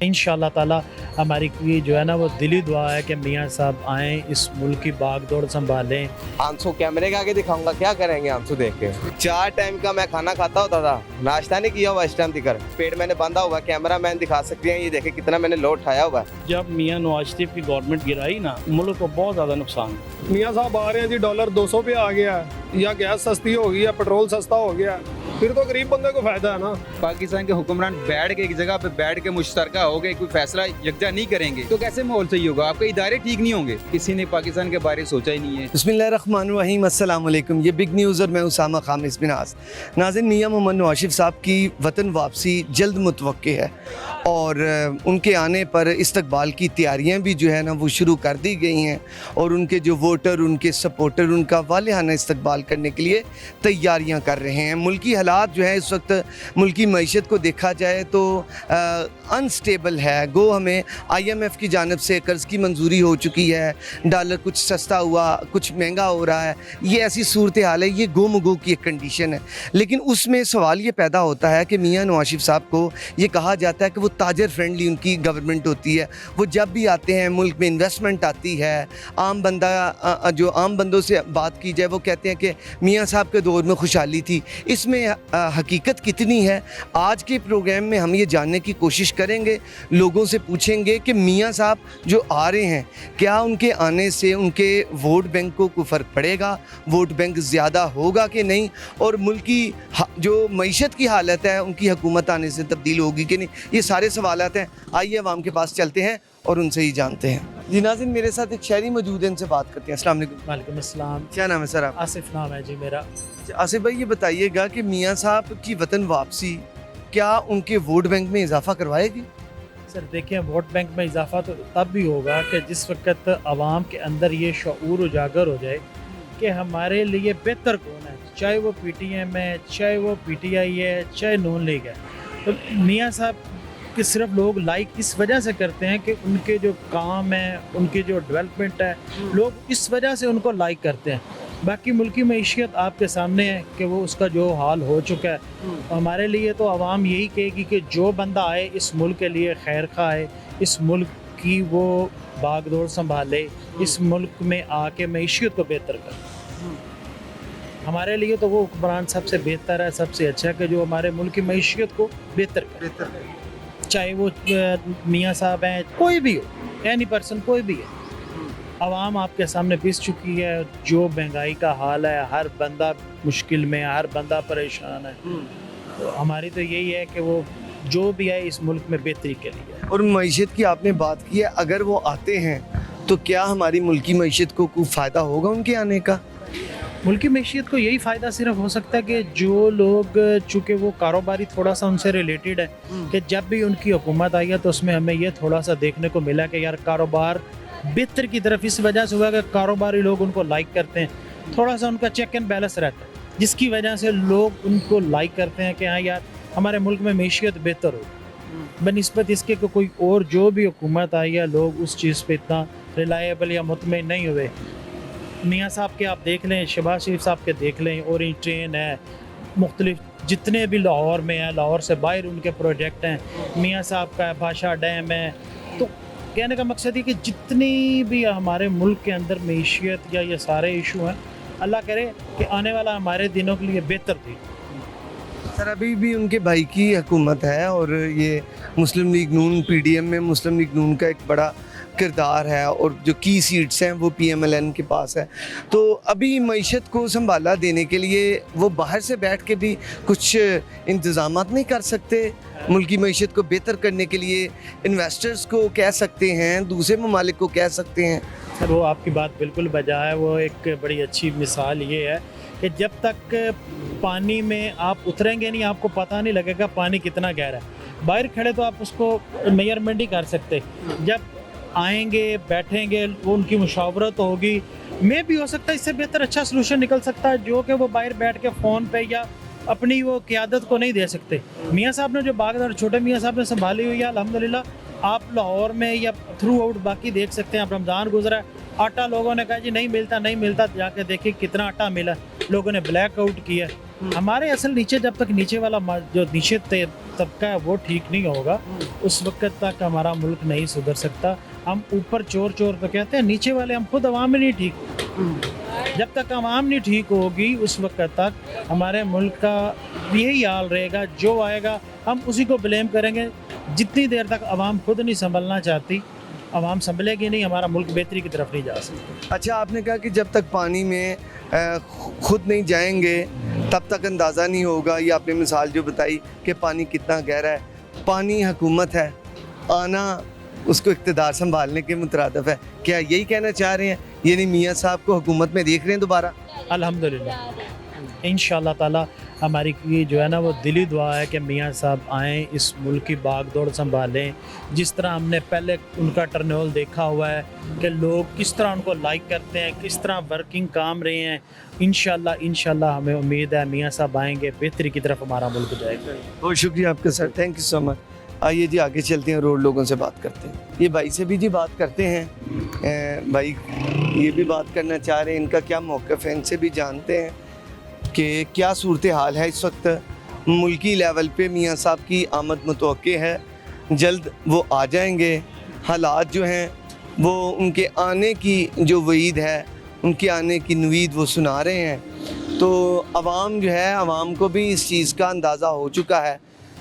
इंशाअल्लाह ताला हमारी ये जो है ना वो दिली दुआ है कि मियाँ साहब आएँ, इस मुल्क की बागडोर संभालें। आंसू कैमरे के आगे दिखाऊंगा, क्या करेंगे आंसू देख के। 4 टाइम का मैं खाना खाता होता था, नाश्ता नहीं किया हुआ इस टाइम तक। पेट मैंने बांधा हुआ, कैमरा मैन दिखा सकते हैं, ये देखे कितना मैंने लोड उठाया हुआ है। जब मियाँ नवाज शरीफ की गवर्नमेंट गिराई ना, मुल्क को बहुत ज़्यादा नुकसान है। मियाँ साहब आ रहे हैं जी, डॉलर 200 पे आ गया है, या गैस सस्ती हो गई, या पेट्रोल सस्ता हो गया, फिर तो गरीब बंदे को फायदा है ना। पाकिस्तान के हुक्मरान बैठ के एक जगह पे बैठ के मुश्तरका हो गए, कोई फैसला यकजा नहीं करेंगे तो कैसे माहौल सही होगा? आपके इदारे ठीक नहीं होंगे। किसी ने पाकिस्तान के बारे में सोचा ही नहीं है। बिस्मिल्लाहिर्रहमानिर्रहीम, अस्सलाम वालेकुम। ये बिग न्यूज़ और मैं उसामा खामिस बिनास। नाज़रीन, मियाँ मोहम्मद नवाज शरीफ साहब की वतन वापसी जल्द मुतवक्के है और उनके आने पर इस्तकबाल की तैयारियां भी जो है ना वो शुरू कर दी गई हैं और उनके जो वोटर, उनके सपोर्टर उनका वालिहाना इस्तकबाल करने के लिए तैयारियां कर रहे हैं। मुल्की हालात जो है इस वक्त, मुल्की मईशत को देखा जाए तो अनस्टेबल है। गो हमें IMF की जानिब से कर्ज़ की मंजूरी हो चुकी है, डॉलर कुछ सस्ता हुआ, कुछ महंगा हो रहा है, ये ऐसी सूरत हाल है, ये गो की एक कंडीशन है। लेकिन उसमें सवाल ये पैदा होता है कि मियाँ नवाज शरीफ साहब को ये कहा जाता है कि वो ताजर फ्रेंडली उनकी गवर्नमेंट होती है। वो जब भी आते हैं मुल्क में इन्वेस्टमेंट आती है, आम बंदा जो आम बंदों से बात की जाए वो कहते हैं कि मियाँ साहब के दौर में खुशहाली थी। इसमें हकीकत कितनी है, आज के प्रोग्राम में हम ये जानने की कोशिश करेंगे। लोगों से पूछेंगे कि मियाँ साहब जो आ रहे हैं, क्या उनके आने से उनके वोट बैंक को कोई फ़र्क पड़ेगा, वोट बैंक ज़्यादा होगा कि नहीं, और मुल्क की जो मईशत की हालत है उनकी हुकूमत आने से तब्दील होगी कि नहीं, ये सारे सवालात हैं। आइए अवाम के पास चलते हैं और उनसे ही जानते हैं। जी नाज़रीन, मेरे साथ एक शहरी मौजूद है, इनसे बात करते हैं। अस्सलाम वालेकुम। वालेकुम अस्सलाम। क्या नाम है सर आप? आसिफ नाम है जी मेरा। आसिफ भाई, ये बताइएगा कि मियाँ साहब की वतन वापसी क्या उनके वोट बैंक में इजाफा करवाएगी? सर देखिए, वोट बैंक में इजाफा तो तब भी होगा कि जिस वक्त आवाम के अंदर ये शऊर उजागर हो जाए कि हमारे लिए बेहतर कौन है, चाहे वो PTM है, चाहे वो PTI है, चाहे नून लीग है। तो मियाँ साहब कि सिर्फ लोग लाइक इस वजह से करते हैं कि उनके जो काम है, उनकी जो डेवलपमेंट है, लोग इस वजह से उनको लाइक करते हैं। बाकी मुल्की मईशियत आपके सामने है कि वो उसका जो हाल हो चुका है। हमारे लिए तो आवाम यही कहेगी कि जो बंदा आए इस मुल्क के लिए खैर खा है, इस मुल्क की वो बागडोर संभाले, इस मुल्क में आके मईशियत को बेहतर करे। हमारे लिए तो वो हुक्मरान सबसे बेहतर है, सबसे अच्छा है कि जो हमारे मुल्क की मईशियत को बेहतर करे। चाहे वो मियाँ साहब हैं, कोई भी हो, एनी पर्सन कोई भी है। आवाम आपके सामने पिस चुकी है, जो महंगाई का हाल है, हर बंदा मुश्किल में, हर बंदा परेशान है। तो हमारी तो यही है कि वो जो भी है इस मुल्क में बेहतरी के लिए। और मईशत की आपने बात की है, अगर वो आते हैं तो क्या हमारी मुल्की मईशत को कोई फ़ायदा होगा उनके आने का? मुल्की मैशियत को यही फ़ायदा सिर्फ हो सकता है कि जो लोग, चूँकि वो कारोबारी थोड़ा सा उनसे रिलेटेड है, कि जब भी उनकी हुकूमत आई है तो उसमें हमें ये थोड़ा सा देखने को मिला कि यार कारोबार बेहतर की तरफ इस वजह से हुआ कि कारोबारी लोग उनको लाइक करते हैं, थोड़ा सा उनका चेक एंड बैलेंस रहता है, जिसकी वजह से लोग उनको लाइक करते हैं कि हाँ यार हमारे मुल्क में मैशियत बेहतर हो। बनिस्बत इसके कि कोई और जो भी हुकूमत आई है, लोग उस चीज़ पे इतना रिलायबल या मुतमईन नहीं हुए। मियाँ साहब के आप देख लें, शहबाज शरीफ साहब के देख लें, ऑरेंज ट्रेन है, मुख्तलिफ जितने भी लाहौर में है, लाहौर से बाहर उनके प्रोजेक्ट हैं, मियाँ साहब का भाषा डैम है। तो कहने का मकसद ये कि जितनी भी हमारे मुल्क के अंदर मैशियत या ये सारे इशू हैं, अल्लाह करे कि आने वाला हमारे दिनों के लिए बेहतर थी। सर अभी भी उनके भाई की हुकूमत है और ये मुस्लिम लीग नून, PDM में मुस्लिम लीग नून का एक बड़ा किरदार है और जो की सीट्स हैं वो PMLN के पास है। तो अभी मईशत को संभाला देने के लिए वो बाहर से बैठ के भी कुछ इंतज़ामात नहीं कर सकते? मुल्की मईशत को बेहतर करने के लिए इन्वेस्टर्स को कह सकते हैं, दूसरे ममालिक को कह सकते हैं। सर वो आपकी बात बिल्कुल बजा है। वो एक बड़ी अच्छी मिसाल ये है कि जब तक पानी में आप उतरेंगे नहीं, आपको पता नहीं लगेगा पानी कितना गहरा है। बाहर खड़े तो आप उसको मेजरमेंट ही कर सकते, जब आएंगे बैठेंगे वो उनकी मुशावरत होगी, में भी हो सकता है इससे बेहतर अच्छा सलूशन निकल सकता है, जो कि वो बाहर बैठ के फ़ोन पे या अपनी वो क़ियादत को नहीं दे सकते। मियाँ साहब ने जो बागडोर छोटे मियाँ साहब ने संभाली हुई है, अल्हम्दुलिल्लाह आप लाहौर में या थ्रू आउट बाकी देख सकते हैं। अब रमज़ान गुजरा, आटा लोगों ने कहा जी नहीं मिलता, जाके देखिए कितना आटा मिला, लोगों ने ब्लैक आउट किया। हमारे असल नीचे जब तक नीचे वाला जो नीचे तबका है वो ठीक नहीं होगा उस वक्त तक हमारा मुल्क नहीं सुधर सकता। हम ऊपर चोर चोर तो कहते हैं, नीचे वाले हम खुद अवाम में नहीं ठीक। जब तक अवाम नहीं ठीक होगी उस वक्त तक हमारे मुल्क का यही हाल रहेगा। जो आएगा हम उसी को ब्लेम करेंगे। जितनी देर तक अवाम खुद नहीं संभलना चाहती, अवाम संभलेगी नहीं, हमारा मुल्क बेहतरी की तरफ नहीं जा सकता। अच्छा, आपने कहा कि जब तक पानी में खुद नहीं जाएंगे तब तक अंदाज़ा नहीं होगा। ये आपने मिसाल जो बताई कि पानी कितना गहरा है, पानी हुकूमत है, आना उसको इक़्तिदार संभालने के मुतरादिफ है। क्या यही कहना चाह रहे हैं? यानी मियाँ साहब को हुकूमत में देख रहे हैं दोबारा? अल्हम्दुलिल्लाह इंशाअल्लाह ताला हमारी ये जो है ना वो दिली दुआ है कि मियाँ साहब आएँ, इस मुल्क की भाग दौड़ संभालें। जिस तरह हमने पहले उनका टर्नओवर देखा हुआ है कि लोग किस तरह उनको लाइक करते हैं, किस तरह वर्किंग काम रहे हैं, इंशाअल्लाह हमें उम्मीद है मियाँ साहब आएंगे, बेहतरी की तरफ हमारा मुल्क जाएगा। बहुत शुक्रिया आपका sir, thank you so much. आइए जी आगे चलते हैं, रोड लोगों से बात करते हैं। ये भाई से भी जी बात करते हैं। भाई ये भी बात करना चाह रहे हैं, इनका क्या मौक़िफ़ है, इनसे भी जानते हैं कि क्या सूरत हाल है इस वक्त मुल्की लेवल पे। मियाँ साहब की आमद मुतवक्के है, जल्द वो आ जाएंगे। हालात जो हैं वो उनके आने की जो वईद है, उनके आने की नवीद वो सुना रहे हैं। तो अवाम जो है, अवाम को भी इस चीज़ का अंदाज़ा हो चुका है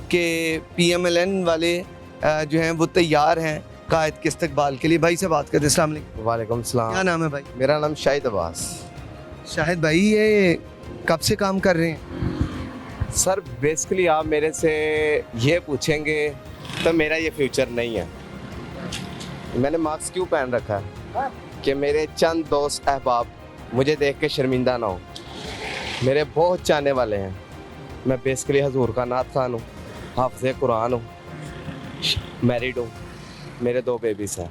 कि PMLN वाले जो हैं वो तैयार हैं कायद के इस्तकबाल के लिए। भाई से बात करते हैं। अस्सलाम वालेकुम। वालेकुम सलाम। क्या नाम है भाई? मेरा नाम शाहिद अब्बास। शाहिद भाई, ये कब से काम कर रहे हैं? सर बेसिकली आप मेरे से ये पूछेंगे तो मेरा ये फ्यूचर नहीं है। मैंने मास्क क्यों पहन रखा है कि मेरे चंद दोस्त अहबाब मुझे देख के शर्मिंदा ना हो। मेरे बहुत चाहने वाले हैं। मैं बेसिकली हजूर का नात खान हूँ, हाफ़िज़ कुरान हूँ, मैरिड हूँ, मेरे 2 बेबीज़ हैं।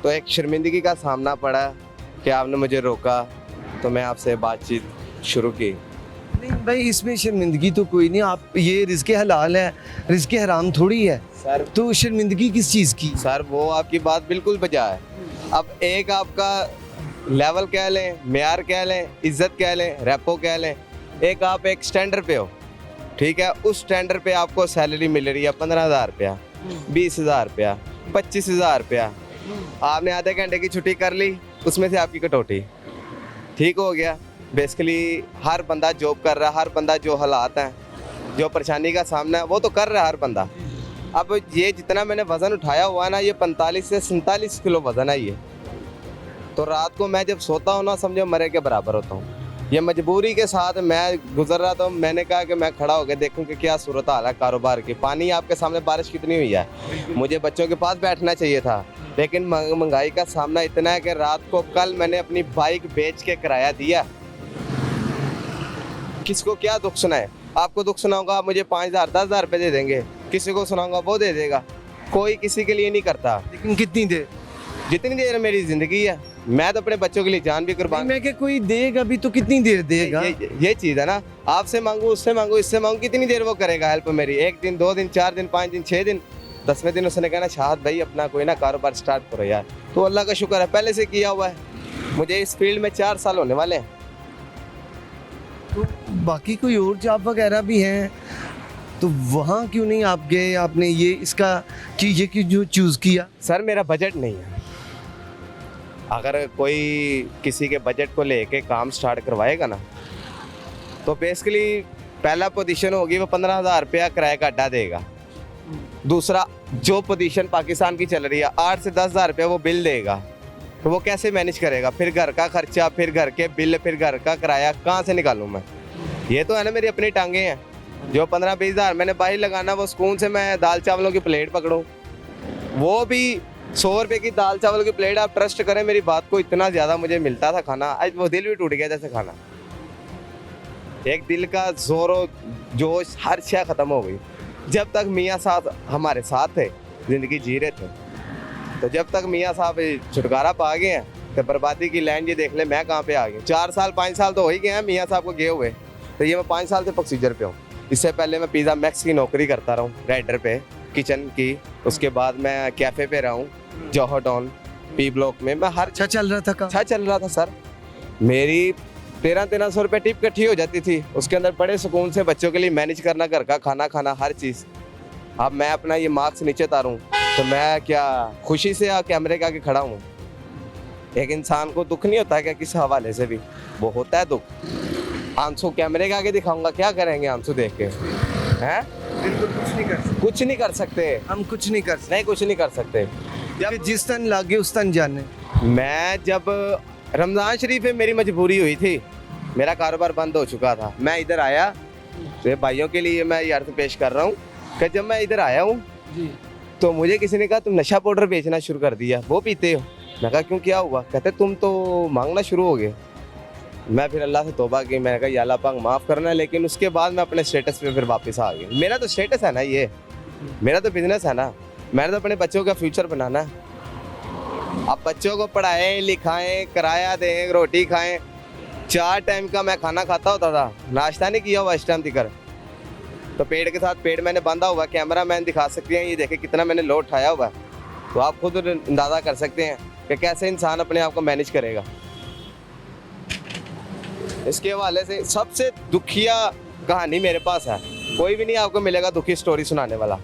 तो एक शर्मिंदगी का सामना पड़ा कि आपने मुझे रोका तो मैं आपसे बातचीत शुरू की। नहीं भाई, इसमें शर्मिंदगी तो कोई नहीं। आप ये रिज़्क़ हलाल है, रिज़्क़ हराम थोड़ी है सर। तो शर्मिंदगी किस चीज़ की? सर वो आपकी बात बिल्कुल बजा है। अब एक आपका लेवल कह लें, मेयार कह लें, इज्जत कह लें, रेपो कह लें, एक आप एक स्टैंडर्ड पे हो, ठीक है। उस स्टैंडर्ड पे आपको सैलरी मिल रही है 15,000 रुपया, 20,000 रुपया, 25,000 रुपया। आपने आधे घंटे की छुट्टी कर ली, उसमें से आपकी कटौती, ठीक हो गया। बेसिकली हर बंदा जॉब कर रहा है, हर बंदा जो हालात हैं, जो परेशानी का सामना है वो तो कर रहा है हर बंदा। अब ये जितना मैंने वज़न उठाया हुआ है ना, ये 45 से 47 किलो वज़न है ये। तो रात को मैं जब सोता हूँ ना, समझो मरे के बराबर होता हूँ। ये मजबूरी के साथ मैं गुजर रहा था। मैंने कहा कि मैं खड़ा होकर देखूं कि क्या सूरत हाल है कारोबार की। पानी आपके सामने, बारिश कितनी हुई है, मुझे बच्चों के पास बैठना चाहिए था, लेकिन महंगाई का सामना इतना है कि रात को कल मैंने अपनी बाइक बेच के किराया दिया। किसको क्या दुख सुनाए? आपको दुख सुनाऊंगा, आप मुझे 5,000 10,000 रुपये दे देंगे, किसी को सुनाऊंगा वो दे देगा। कोई किसी के लिए नहीं करता। लेकिन कितनी देर? जितनी देर मेरी ज़िंदगी है, मैं तो अपने बच्चों के लिए जान भी कुर्बान। मैं कि कोई देगा भी तो कितनी देर देगा? ये चीज़ है ना, आपसे मांगू, उससे मांगू, इससे मांगू, कितनी देर वो करेगा हेल्प मेरी? 1 दिन, 2 दिन, 4 दिन, 5 दिन, 6 दिन, 10वें दिन उसने कहना शाहद भाई अपना कोई ना कारोबार स्टार्ट करो यार। तो अल्लाह का शुक्र है पहले से किया हुआ है। मुझे इस फील्ड में 4 साल होने वाले हैं। तो बाकी कोई और जॉब वगैरह भी हैं, तो वहाँ क्यों नहीं आप गए? आपने ये इसका ये क्यों जो चूज़ किया? सर मेरा बजट नहीं है। अगर कोई किसी के बजट को लेके काम स्टार्ट करवाएगा ना, तो बेसिकली पहला पोजीशन होगी वो 15,000 रुपया किराए का अड्डा देगा। दूसरा जो पोजीशन पाकिस्तान की चल रही है 8 से 10,000 रुपया वो बिल देगा। तो वो कैसे मैनेज करेगा? फिर घर का खर्चा, फिर घर के बिल, फिर घर का किराया कहाँ से निकालूँ मैं? ये तो है ना मेरी अपनी टांगे हैं। जो 15-20 हज़ार मैंने बाहर लगाना, वो सुकून से मैं दाल चावलों की प्लेट पकड़ूँ, वो भी 100 रुपये की दाल चावल की प्लेट। आप ट्रस्ट करें मेरी बात को, इतना ज़्यादा मुझे मिलता था खाना, आज वो दिल भी टूट गया जैसे खाना। एक दिल का जोरो जोश, हर शय ख़त्म हो गई। जब तक मियाँ साहब हमारे साथ थे, ज़िंदगी जी रहे थे, तो जब तक मियाँ साहब छुटकारा पा गए हैं तो बर्बादी की लाइन ये देख ले मैं कहाँ पे आ गया। 4 साल 5 साल तो हो ही गए हैं मियाँ साहब को गए हुए। तो ये मैं 5 साल से प्रोसीजर पे हूँ। इससे पहले मैं पिज़्ज़ा मैक्स की नौकरी करता रहा हूँ, राइडर पे, किचन की। उसके बाद मैं कैफ़े पे रहा हूँ, जौहर टाउन P ब्लॉक में। मैं हर अच्छा चल रहा था काम? अच्छा चल रहा था सर। मेरी 1300 रुपये टिप इकट्ठी हो जाती थी, उसके अंदर बड़े सुकून से बच्चों के लिए मैनेज करना, घर का खाना खाना, हर चीज़। अब मैं अपना ये मार्क्स नीचे उतारूँ तो मैं क्या खुशी से कैमरे के आगे खड़ा हूँ? एक इंसान को दुख नहीं होता क्या किस हवाले से भी? वो होता है दुख। आंसू कैमरे के आगे दिखाऊंगा, क्या करेंगे आंसू देख के? हैं? बिल्कुल कुछ नहीं कर सकते, कुछ नहीं कर सकते, हम कुछ नहीं कर सकते। नहीं कुछ नहीं कर सकते। जब जिस तन लागे उस तन जाने। मैं जब रमज़ान शरीफ में मेरी मजबूरी हुई थी, मेरा कारोबार बंद हो चुका था, मैं इधर आया तो भाइयों के लिए मैं ये अर्थ पेश कर रहा हूँ कि जब मैं इधर आया हूँ तो मुझे किसी ने कहा तुम नशा पाउडर बेचना शुरू कर दिया, वो पीते हो? मैं कहा क्यों, क्या हुआ? कहते तुम तो मांगना शुरू हो गए। मैं फिर अल्लाह से तौबा की, मैंने कहा या अल्लाह पाक माफ़ करना, लेकिन उसके बाद मैं अपने स्टेटस पे फिर वापस आ गया। मेरा तो स्टेटस है ना, ये मेरा तो बिजनेस है ना, मैंने तो अपने बच्चों का फ्यूचर बनाना है। अब बच्चों को पढ़ाएं लिखाएं, किराया दें, रोटी खाएं। 4 टाइम का मैं खाना खाता होता था, नाश्ता नहीं किया हुआ इस टाइम तक। तो पेड़ के साथ पेड़ मैंने बांधा हुआ, कैमरा मैन दिखा सकते हैं, ये देखे कितना मैंने लोड उठाया हुआ है। तो आप खुद अंदाज़ा कर सकते हैं कि कैसे इंसान अपने आप को मैनेज करेगा। इसके हवाले से सबसे दुखिया कहानी मेरे पास है, कोई भी नहीं आपको मिलेगा दुखी स्टोरी सुनाने वाला।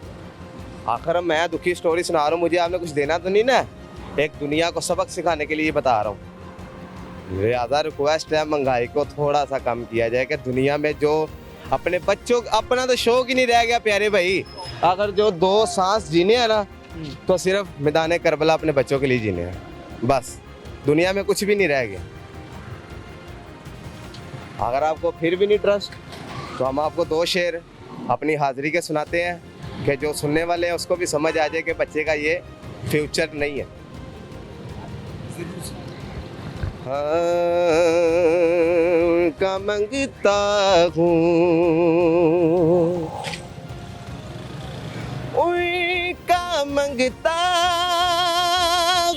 आखिर मैं दुखी स्टोरी सुना रहा हूँ, मुझे आपने कुछ देना तो नहीं ना, एक दुनिया को सबक सिखाने के लिए बता रहा हूँ। लिहाजा रिक्वेस्ट है महंगाई को थोड़ा सा कम किया जाए कि दुनिया में जो अपने बच्चों, अपना तो शौक ही नहीं रह गया प्यारे भाई। अगर जो 2 सांस जीने हैं ना तो सिर्फ मैदान करबला अपने बच्चों के लिए जीने हैं, बस। दुनिया में कुछ भी नहीं रह गया। अगर आपको फिर भी नहीं ट्रस्ट तो हम आपको 2 शेर अपनी हाजिरी के सुनाते हैं कि जो सुनने वाले हैं उसको भी समझ आ जाए कि बच्चे का ये फ्यूचर नहीं है। का मंगता हूँ का मंगता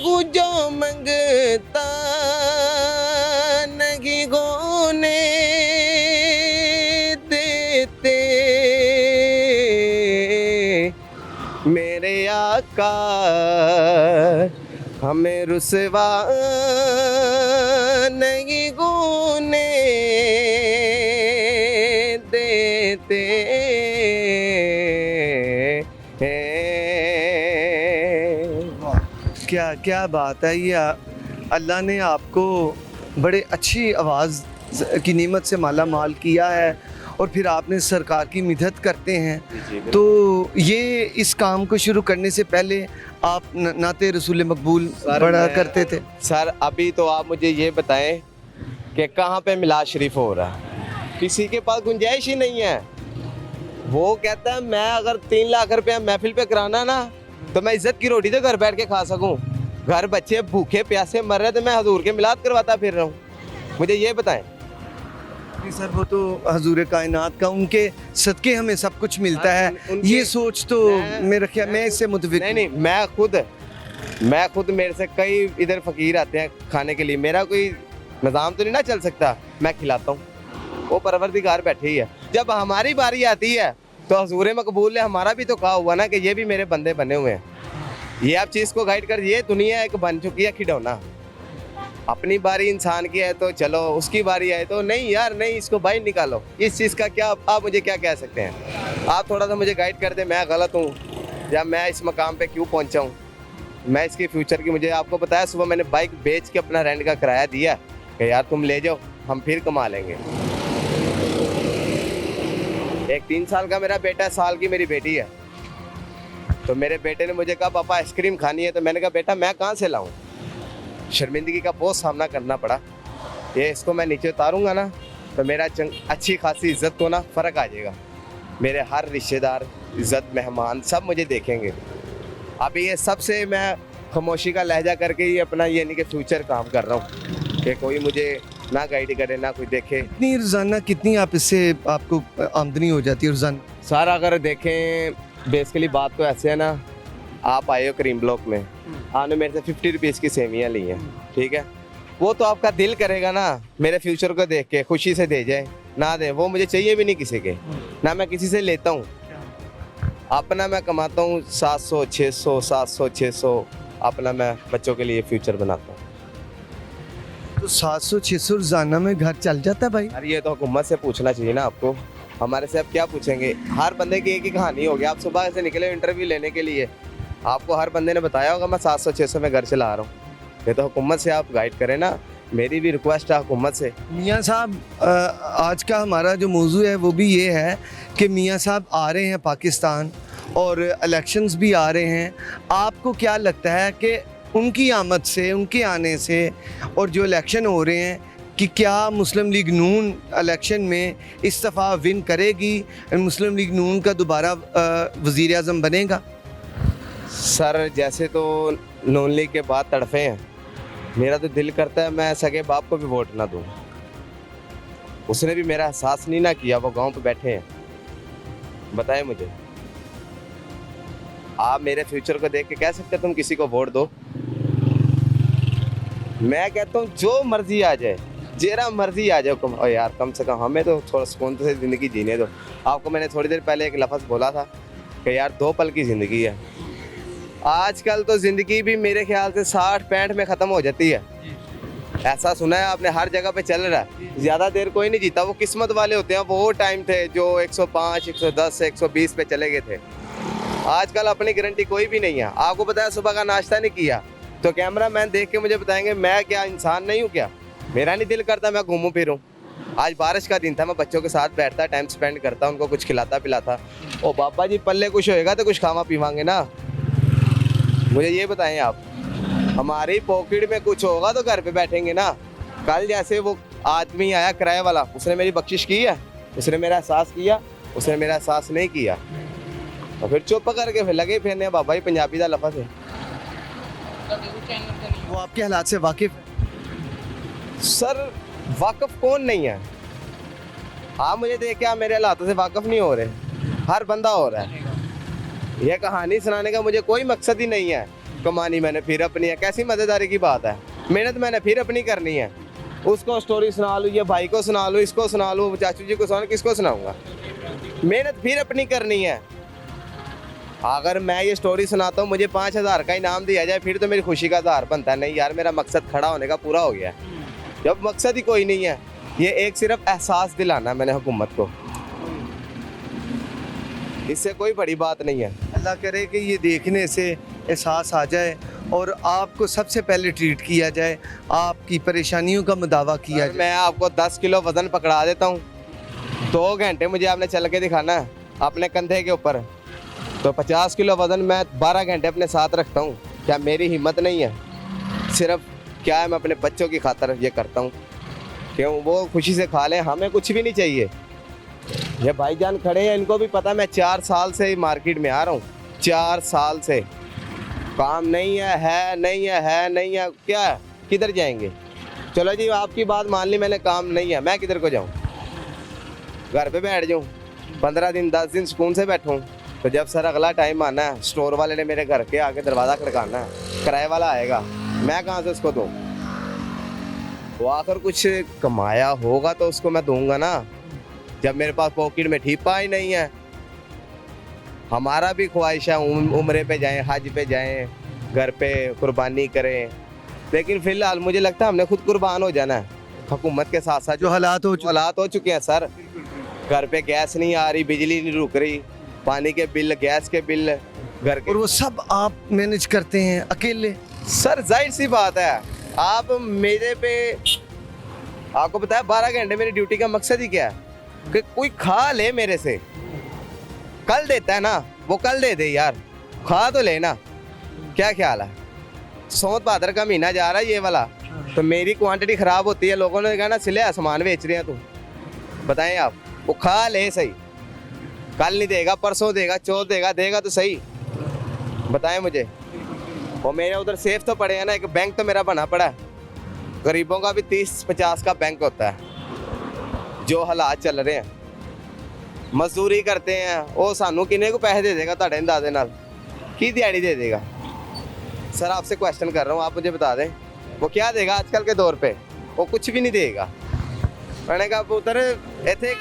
हूँ, जो मंगता नहीं गोने देते मेरे आका, हमें रुसवा नहीं गुने देते क्या क्या बात है ये। अल्लाह ने आपको बड़े अच्छी आवाज़ की नेमत से माला माल किया है और फिर आपने सरकार की मदद करते हैं। तो ये इस काम को शुरू करने से पहले आप नाते रसूल मकबूल पढ़ा करते थे? सर अभी तो आप मुझे ये बताएं कि कहाँ पे मिलाद शरीफ हो रहा है? किसी के पास गुंजाइश ही नहीं है। वो कहता है मैं अगर 3 लाख रुपया महफिल पे कराना ना तो मैं इज्जत की रोटी तो घर बैठ के खा सकूं। घर बच्चे भूखे प्यासे मर रहे तो मैं हजूर के मिलाद करवाता फिर रहा हूँ। मुझे ये बताएं। नहीं सर, वो तो हजूर कायनात का, उनके सदके हमें सब कुछ मिलता है। ये सोच तो मेरा ख्याल, मैं इससे मुतफिक नहीं, मैं खुद मेरे से कई इधर फकीर आते हैं खाने के लिए, मेरा कोई निज़ाम तो नहीं ना चल सकता, मैं खिलाता हूँ, वो परवरदिगार बैठे ही है। जब हमारी बारी आती है तो हजूर मकबूल ने हमारा भी तो कहा हुआ ना कि ये भी मेरे बंदे बने हुए हैं। ये आप चीज़ को गाइड कर, ये दुनिया एक बन चुकी है खिलौना। अपनी बारी इंसान की है तो चलो, उसकी बारी है तो नहीं यार नहीं, इसको बाहर निकालो। इस चीज़ का क्या आप मुझे क्या कह सकते हैं? आप थोड़ा सा मुझे गाइड कर दें, मैं गलत हूँ या मैं इस मकाम पे क्यों पहुँचा हूँ, मैं इसके फ्यूचर की, मुझे आपको बताया सुबह मैंने बाइक बेच के अपना रेंट का किराया दिया कि यार तुम ले जाओ, हम फिर कमा लेंगे। एक 3 साल का मेरा बेटा, साल की मेरी बेटी है। तो मेरे बेटे ने मुझे कहा पापा आइसक्रीम खानी है, तो मैंने कहा बेटा मैं कहाँ से लाऊं? शर्मिंदगी का बहुत सामना करना पड़ा। ये इसको मैं नीचे उतारूंगा ना तो मेरा अच्छी खासी इज्जत को ना फ़र्क आ जाएगा। मेरे हर रिश्तेदार, इज्जत, मेहमान सब मुझे देखेंगे। अभी ये सबसे मैं खामोशी का लहजा करके ही अपना ये नहीं कि फ्यूचर काम कर रहा हूँ कि कोई मुझे ना गाइड करे ना कोई देखे। कितनी रोज़ाना कितनी आप इससे आपको आमदनी हो जाती है रोज़ाना? सर अगर देखें बेसिकली बात तो ऐसे है ना, आप आए हो करीम ब्लॉक में, आपने मेरे से 50 रुपीज़ की सेवियाँ ली हैं, ठीक है, वो तो आपका दिल करेगा ना मेरे फ्यूचर को देख के खुशी से दे जाए ना दे, वो मुझे चाहिए भी नहीं किसी के, ना मैं किसी से लेता हूँ। अपना मैं कमाता हूँ 700 600 700 600, अपना मैं बच्चों के लिए फ्यूचर बनाता हूँ। तो 700-600 रोजाना में घर चल जाता है भाई। यार ये तो हुकूमत से पूछना चाहिए ना आपको, हमारे से अब क्या पूछेंगे। हर बंदे की एक ही कहानी होगी। आप सुबह से निकले इंटरव्यू लेने के लिए, आपको हर बंदे ने बताया होगा मैं 700-600 में घर चला रहा हूँ। ये तो हुकूमत से आप गाइड करें ना, मेरी भी रिक्वेस्ट है हुकूमत से। मियाँ साहब आज का हमारा जो मौजू है वो भी ये है कि मियाँ साहब आ रहे हैं पाकिस्तान और इलेक्शंस भी आ रहे हैं। आपको क्या लगता है कि उनकी आमद से, उनके आने से और जो इलेक्शन हो रहे हैं कि क्या मुस्लिम लीग नून इलेक्शन में इस दफ़ा विन करेगी, मुस्लिम लीग नून का दोबारा वज़ीर आज़म बनेगा? सर जैसे तो नून लीग के बाद तड़फे हैं, मेरा तो दिल करता है मैं सगे बाप को भी वोट ना दूं। उसने भी मेरा एहसास नहीं ना किया, वो गांव पे बैठे हैं। बताएं मुझे, आप मेरे फ्यूचर को देख के कह सकते तुम किसी को वोट दो? मैं कहता हूँ जो मर्जी आ जाए, जेरा मर्जी आ जाए, और यार कम से कम हमें तो थोड़ा सुकून से ज़िंदगी जीने दो। आपको मैंने थोड़ी देर पहले एक लफ्ज़ बोला था कि यार 2 पल की ज़िंदगी है। आजकल तो ज़िंदगी भी मेरे ख्याल से 60-65 में ख़त्म हो जाती है। ऐसा सुना है आपने, हर जगह पे चल रहा है। ज़्यादा देर कोई नहीं जीता, वो किस्मत वाले होते हैं। वो टाइम थे जो 105, 110, 120 पे चले गए थे। आजकल अपनी गारंटी कोई भी नहीं है। आपको बताया सुबह का नाश्ता नहीं किया तो कैमरा मैन देख के मुझे बताएंगे मैं क्या इंसान नहीं हूँ क्या? मेरा नहीं दिल करता मैं घूमूं फिरूं। आज बारिश का दिन था, मैं बच्चों के साथ बैठता, टाइम स्पेंड करता, उनको कुछ खिलाता पिलाता। ओ बाबा जी पल्ले कुछ होएगा तो कुछ खावा पीवांगे ना। मुझे ये बताएं आप, हमारी पॉकेट में कुछ होगा तो घर पे बैठेंगे ना। कल जैसे वो आदमी आया किराए वाला, उसने मेरी बख्शिश की है? उसने मेरा एहसास किया? उसने मेरा एहसास नहीं किया। और फिर चुप करके फिर लगे फिरने। बाबा जी पंजाबी का लफ्ज़ है। वो आपके हालात से वाकिफ़ है? सर वाकफ कौन नहीं है? आप मुझे देख के आप मेरे हालातों से वाकफ नहीं हो रहे, हर बंदा हो रहा है। यह कहानी सुनाने का मुझे कोई मकसद ही नहीं है। कमानी मैंने फिर अपनी है, कैसी मज़ेदारी की बात है। मेहनत मैंने फिर अपनी करनी है। उसको स्टोरी सुना लूँ, ये भाई को सुना लूँ, इसको सुना लूँ, चाचू जी को सुना, किसको सुनाऊँगा? मेहनत फिर अपनी करनी है। अगर मैं ये स्टोरी सुनाता हूँ, मुझे 5000 का इनाम दिया जाए, फिर तो मेरी खुशी का आधार बनता है। नहीं यार, मेरा मकसद खड़ा होने का पूरा हो गया है। जब मकसद ही कोई नहीं है, ये एक सिर्फ एहसास दिलाना मैंने हुकूमत को, इससे कोई बड़ी बात नहीं है। अल्लाह करे कि ये देखने से एहसास आ जाए और आपको सबसे पहले ट्रीट किया जाए, आपकी परेशानियों का मुदावा किया जाए। मैं आपको 10 किलो वज़न पकड़ा देता हूँ, 2 घंटे मुझे आपने चल के दिखाना है अपने कंधे के ऊपर, तो 50 किलो वज़न मैं 12 घंटे अपने साथ रखता हूँ। क्या मेरी हिम्मत नहीं है? सिर्फ क्या है, मैं अपने बच्चों की खातर ये करता हूँ, क्यों वो खुशी से खा लें, हमें कुछ भी नहीं चाहिए। ये भाईजान खड़े हैं, इनको भी पता मैं 4 साल से मार्केट में आ रहा हूँ। 4 साल से काम नहीं है नहीं है, क्या है? किधर जाएंगे? चलो जी आपकी बात मान ली मैंने, काम नहीं है, मैं किधर को जाऊँ? घर पे बैठ जाऊँ 15 दिन 10 दिन सुकून से बैठूँ? तो जब सर अगला टाइम आना है, स्टोर वाले ने मेरे घर के आगे दरवाज़ा खड़काना है, किराए वाला आएगा, मैं कहाँ से उसको दूँ? वो आकर कुछ कमाया होगा तो उसको मैं दूंगा ना। जब मेरे पास पॉकेट में ठीपा ही नहीं है। हमारा भी ख्वाहिश है उम्रे पे जाएं, हज पे जाएं, घर पे कुर्बानी करें, लेकिन फिलहाल मुझे लगता है हमने खुद कुर्बान हो जाना है हुकूमत के साथ साथ। जो हालात हो चुके हैं सर, घर पे गैस नहीं आ रही, बिजली नहीं रुक रही, पानी के बिल, गैस के बिल, घर के, और वो सब आप मैनेज करते हैं अकेले? सर जाहिर सी बात है, आप मेरे पे, आपको पता है 12 घंटे मेरी ड्यूटी का मकसद ही क्या है? कि कोई खा ले मेरे से। कल देता है ना, वो कल दे दे यार, खा तो लेना। क्या ख्याल है? सौत भादर का महीना जा रहा है ये वाला, तो मेरी क्वांटिटी ख़राब होती है, लोगों ने कहा ना सिले सामान बेच रहे हैं तू। बताएं आप, वो खा ले सही, कल नहीं देगा, परसों देगा, चौथ देगा, देगा तो सही। बताएं मुझे, वो मेरे उधर सेफ तो पड़े हैं ना, एक बैंक तो मेरा बना पड़ा है। गरीबों का भी 30-50 का बैंक होता है। जो हालात चल रहे हैं, मजदूरी करते हैं, वो सानू किन्ने को पैसे दे देगा? ਤੁਹਾਡੇ अंदाजे नाल की दिहाड़ी दे देगा? सर आपसे क्वेश्चन कर रहा हूँ, आप मुझे बता दें वो क्या देगा आजकल के दौर पे? वो कुछ भी नहीं देगा। मैंने कहा पुत्र इतने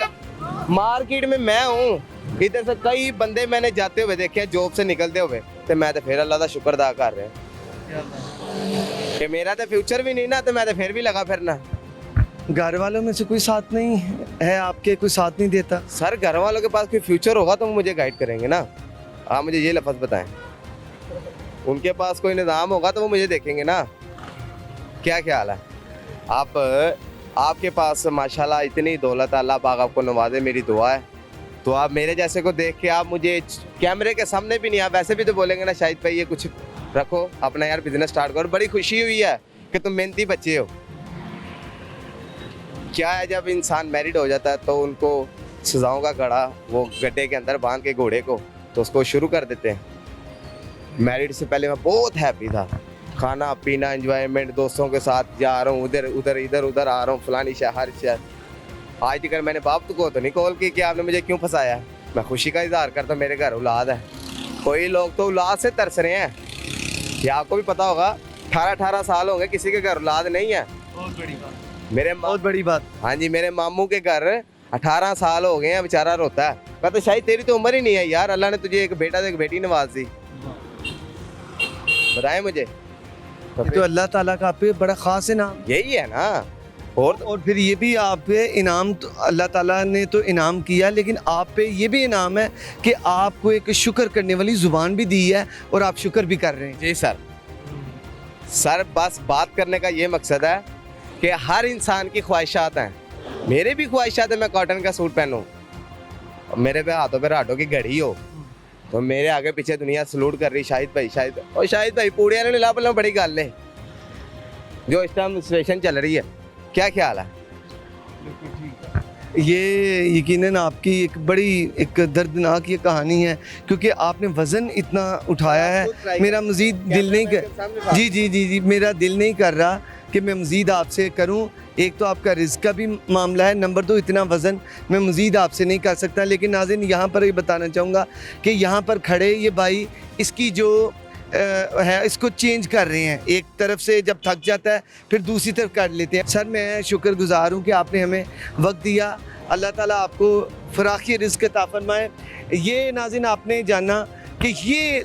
मार्केट में मैं हूँ, इधर से कई बंदे मैंने जाते हुए देखे हैं जॉब से निकलते हुए, तो मैं तो फिर अल्लाह का शुक्र अदा कर रहा। कि मेरा तो फ्यूचर भी नहीं ना, तो मैं तो फिर भी लगा फिरना। घर वालों में से कोई साथ नहीं है आपके, कोई साथ नहीं देता? सर घर वालों के पास कोई फ्यूचर होगा तो वो मुझे गाइड करेंगे ना। आप मुझे ये लफ्ज़ बताएं, उनके पास कोई निज़ाम होगा तो वो मुझे देखेंगे ना। क्या ख्याल है आपके पास माशाल्लाह इतनी दौलत, अल्लाह पाक आपको नवाजे, मेरी दुआ है। तो आप मेरे जैसे को देख के आप मुझे कैमरे के सामने भी नहीं, आप वैसे भी तो बोलेंगे ना शाहिद भाई ये कुछ रखो अपना यार, बिजनेस स्टार्ट करो। बड़ी खुशी हुई है कि तुम मेहनती बच्चे हो। क्या है, जब इंसान मैरिड हो जाता है तो उनको सजाओं का गड़ा वो गड्ढे के अंदर बांध के घोड़े को, तो उसको शुरू कर देते हैं। मैरिड से पहले मैं बहुत हैप्पी था, खाना पीना एंजॉयमेंट, दोस्तों के साथ जा रहा हूँ इधर उधर आ रहा हूँ, फलानी शहर शहर। आज तक मैंने बाप को तो नहीं कॉल की कि आपने मुझे क्यों फंसाया। मैं खुशी का इजहार करता, मेरे घर औलाद है। कोई लोग तो औलाद से तरस रहे हैं, ये आपको भी पता होगा। 18 साल हो गए किसी के घर औलाद नहीं है। बहुत बड़ी बात। बहुत बड़ी बात। हाँ जी, मेरे मामू के घर 18 साल हो गए हैं, बेचारा रोता है। मैं तो शायद तेरी तो उम्र ही नहीं है यार, अल्लाह ने तुझे एक बेटा एक बेटी नवाज दी। बताए मुझे ये तो अल्लाह ताला का आप पे बड़ा खास इनाम। यही है ना। और फिर ये भी आप पे इनाम, तो अल्लाह ताला ने तो इनाम किया, लेकिन आप पे ये भी इनाम है कि आपको एक शुक्र करने वाली ज़ुबान भी दी है और आप शुक्र भी कर रहे हैं। जी सर बस बात करने का ये मकसद है कि हर इंसान की ख्वाहिशात हैं। मेरे भी ख्वाहिशात है मैं कॉटन का सूट पहनूं, मेरे पे हाथों पे राटों की घड़ी हो, तो मेरे आगे पीछे दुनिया सलूट कर रही शाहिद भाई पूड़िया ने ला बोलना बड़ी गल है जो इस टाइम सिचुएशन चल रही है। क्या ख्याल है? ये यकीनन आपकी एक दर्दनाक ये कहानी है, क्योंकि आपने वज़न इतना उठाया है, मेरा मज़ीद दिल नहीं कर जी मेरा दिल नहीं कर रहा कि मैं मज़ीद आपसे करूं। एक तो आपका रिस्क का भी मामला है, नंबर 2 इतना वज़न मैं मज़ीद आपसे नहीं कर सकता। लेकिन नाज़रीन यहाँ पर ये बताना चाहूँगा कि यहाँ पर खड़े ये भाई इसकी जो है इसको चेंज कर रहे हैं, एक तरफ से जब थक जाता है फिर दूसरी तरफ कर लेते हैं। सर मैं शुक्रगुज़ार हूँ कि आपने हमें वक्त दिया। अल्लाह ताला आपको फराखी रिज़्क़ अता फरमाए। ये नाज़रीन आपने जाना कि ये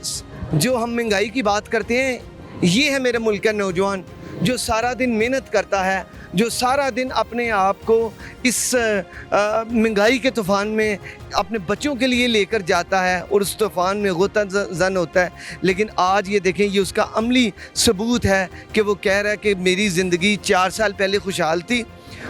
जो हम महंगाई की बात करते हैं, ये है मेरे मुल्क का नौजवान जो सारा दिन मेहनत करता है, जो सारा दिन अपने आप को इस महंगाई के तूफ़ान में अपने बच्चों के लिए लेकर जाता है और उस तूफ़ान में गोता जन होता है। लेकिन आज ये देखें, ये उसका अमली सबूत है कि वो कह रहा है कि मेरी ज़िंदगी 4 साल पहले खुशहाल थी,